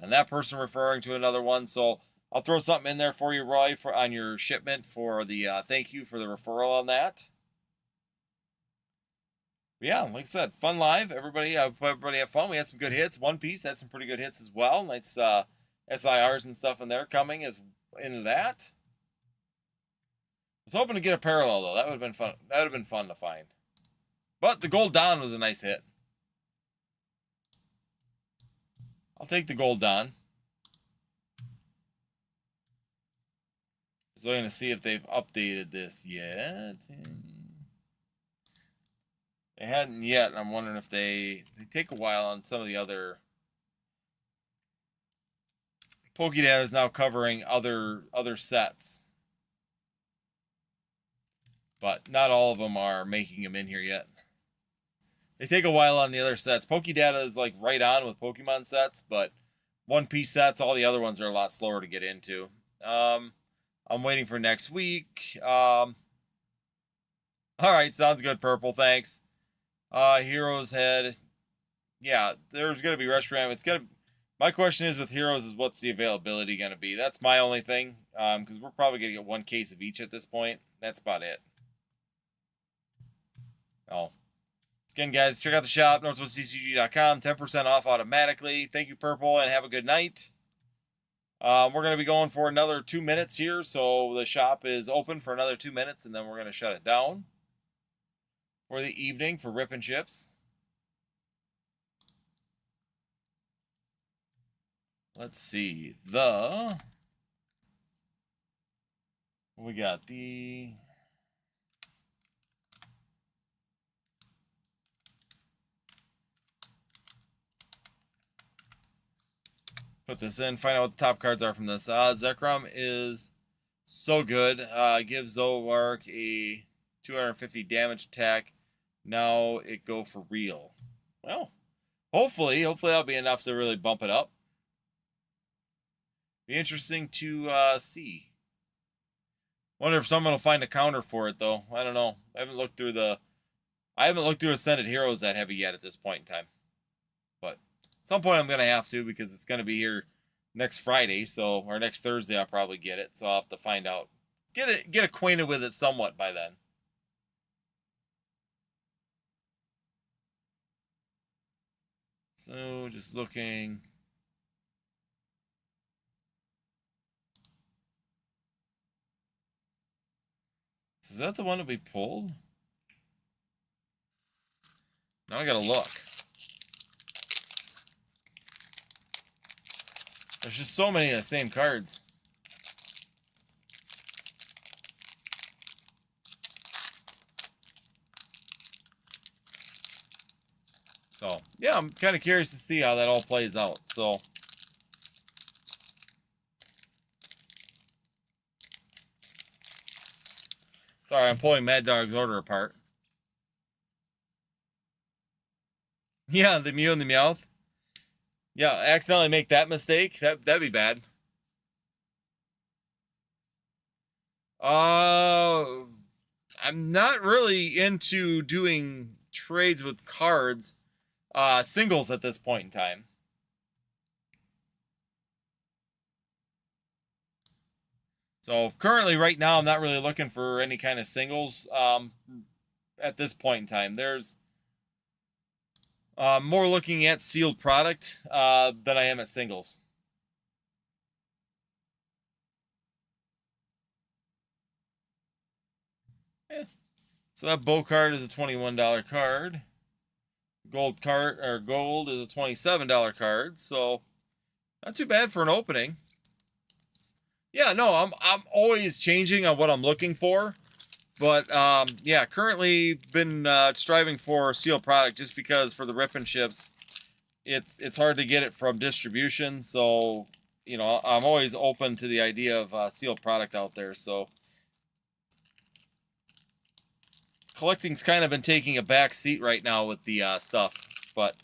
and that person referring to another one. So I'll throw something in there for you, Roy, on your shipment for the thank you for the referral on that. But yeah, like I said, fun live. Everybody have fun. We had some good hits. One Piece had some pretty good hits as well. Nice SIRs and stuff in there coming as into that. was hoping to get a parallel though. That would have been fun. That would have been fun to find. But the gold Don was a nice hit. I'll take the gold Don. So I'm going to see if they've updated this yet. They hadn't yet. I'm wondering if they take a while on some of the other. Pokédata is now covering other sets. But not all of them are making them in here yet. They take a while on the other sets. Pokédata is like right on with Pokemon sets, but One Piece sets, all the other ones are a lot slower to get into. I'm waiting for next week. All right, sounds good, Purple. Thanks. Heroes Head. Yeah, there's gonna be Reshiram. It's gonna. My question is with Heroes is what's the availability gonna be? That's my only thing. Because we're probably gonna get one case of each at this point. That's about it. Oh. Again, guys, check out the shop, northwestccg.com. 10% off automatically. Thank you, Purple, and have a good night. We're going to be going for another 2 minutes here, so the shop is open for another 2 minutes, and then we're going to shut it down for the evening for Rip and Chips. Let's see. We got the... Put this in, find out what the top cards are from this. Zekrom is so good. Gives Zoroark a 250 damage attack. Now it go for real. Well, hopefully that'll be enough to really bump it up. Be interesting to see. Wonder if someone will find a counter for it though. I don't know. I haven't looked through Ascended Heroes that heavy yet at this point in time. But at some point I'm gonna have to because it's gonna be here next Friday, or next Thursday I'll probably get it. So I'll have to find out. Get acquainted with it somewhat by then. So just looking. So is that the one that we pulled? Now I gotta look. There's just so many of the same cards. So, yeah, I'm kind of curious to see how that all plays out. So, sorry, I'm pulling Mad Dog's order apart. Yeah, the Mew and the Meowth. Yeah, accidentally make that mistake. That'd be bad. I'm not really into doing trades with cards, singles at this point in time. So currently, right now, I'm not really looking for any kind of singles. At this point in time, there's more looking at sealed product than I am at singles. Yeah. So that bow card is a $21 card. Gold is a $27 card. So not too bad for an opening. Yeah, no, I'm always changing on what I'm looking for. But, yeah, currently been striving for sealed product just because for the Rip and Chips, it's hard to get it from distribution. So, you know, I'm always open to the idea of sealed product out there. So, collecting's kind of been taking a back seat right now with the stuff. But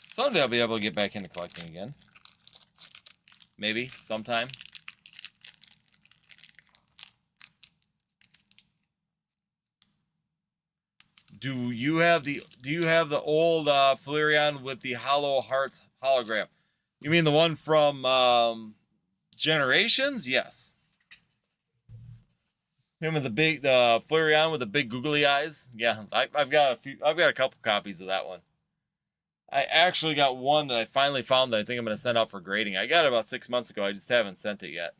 someday I'll be able to get back into collecting again. Maybe, sometime. Do you have the old Flareon with the Hollow Hearts hologram? You mean the one from Generations? Yes. Him with the Flareon with the big googly eyes. Yeah, I've got a couple copies of that one. I actually got one that I finally found that I think I'm going to send out for grading. I got it about 6 months ago. I just haven't sent it yet.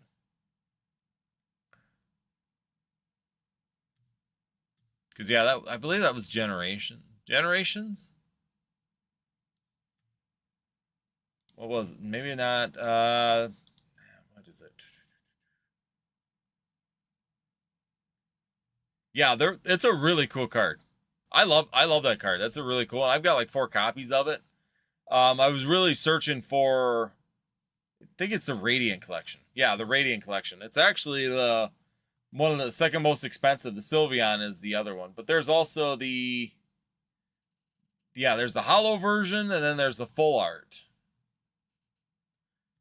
Because, yeah, I believe that was Generations? What was it? Maybe not. What is it? Yeah, it's a really cool card. I love that card. That's a really cool one. I've got like 4 copies of it. I was really searching for, I think it's the Radiant collection. Yeah, the Radiant collection. It's actually one of the second most expensive. The Sylveon is the other one. But there's also there's the holo version, and then there's the full art.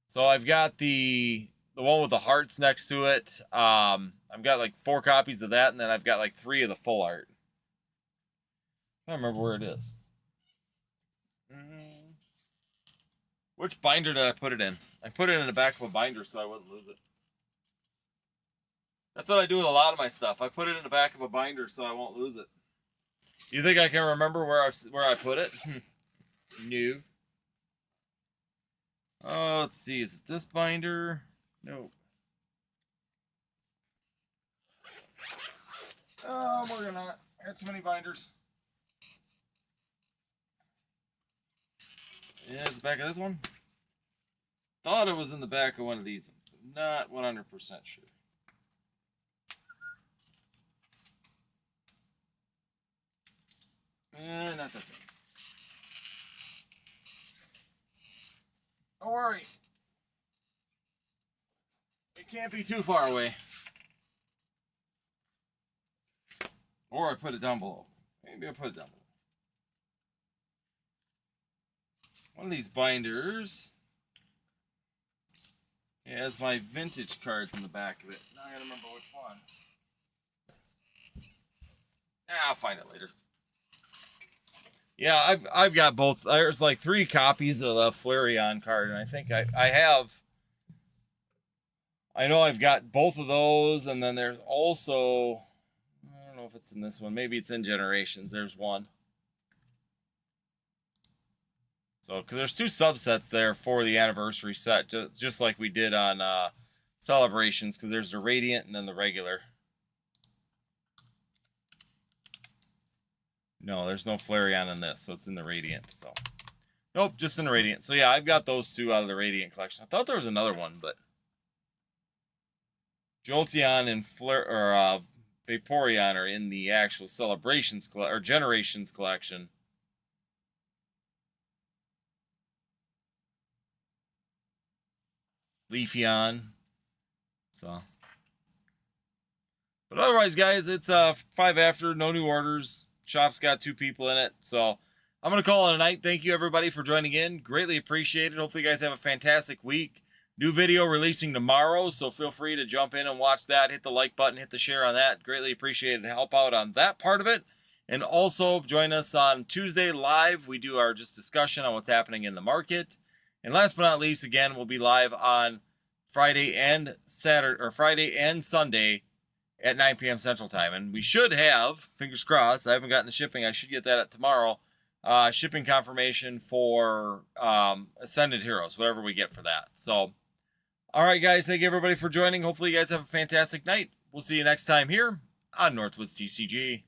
So I've got the one with the hearts next to it. I've got like 4 copies of that, and then I've got like 3 of the full art. I don't remember where it is. Which binder did I put it in? I put it in the back of a binder so I wouldn't lose it. That's what I do with a lot of my stuff. I put it in the back of a binder so I won't lose it. You think I can remember where I put it? No. Oh, let's see. Is it this binder? Nope. Oh, we're gonna. I got too many binders. Yeah, it's the back of this one. Thought it was in the back of one of these ones, but not 100% sure. Not that thing. Don't worry. It can't be too far away. Or I put it down below. Maybe I put it down below. One of these binders has my vintage cards in the back of it. Now I gotta remember which one. I'll find it later. Yeah, I've got both. There's like 3 copies of the Flareon card, and I think I have. I know I've got both of those, and then there's also, I don't know if it's in this one. Maybe it's in Generations. There's one. So, because there's 2 subsets there for the anniversary set, just like we did on Celebrations, because there's the Radiant and then the regular. No, there's no Flareon in this, so it's in the Radiant. So, nope, just in the Radiant. So yeah, I've got those 2 out of the Radiant collection. I thought there was another one, but Jolteon and Vaporeon are in the actual Celebrations or Generations collection. Leafeon. So, but otherwise, guys, it's 5 after, no new orders. Shop's got 2 people in it, so I'm gonna call it a night. Thank you everybody for joining in. Greatly appreciated. Hopefully, you guys have a fantastic week. New video releasing tomorrow, so feel free to jump in and watch that. Hit the like button, hit the share on that. Greatly appreciated the help out on that part of it. And also join us on Tuesday live. We do our just discussion on what's happening in the market. And last but not least, again, we'll be live on Friday and Sunday at 9 p.m. Central Time. And we should have, fingers crossed, I haven't gotten the shipping. I should get that tomorrow. Shipping confirmation for Ascended Heroes, whatever we get for that. So, all right, guys. Thank you, everybody, for joining. Hopefully, you guys have a fantastic night. We'll see you next time here on Northwoods TCG.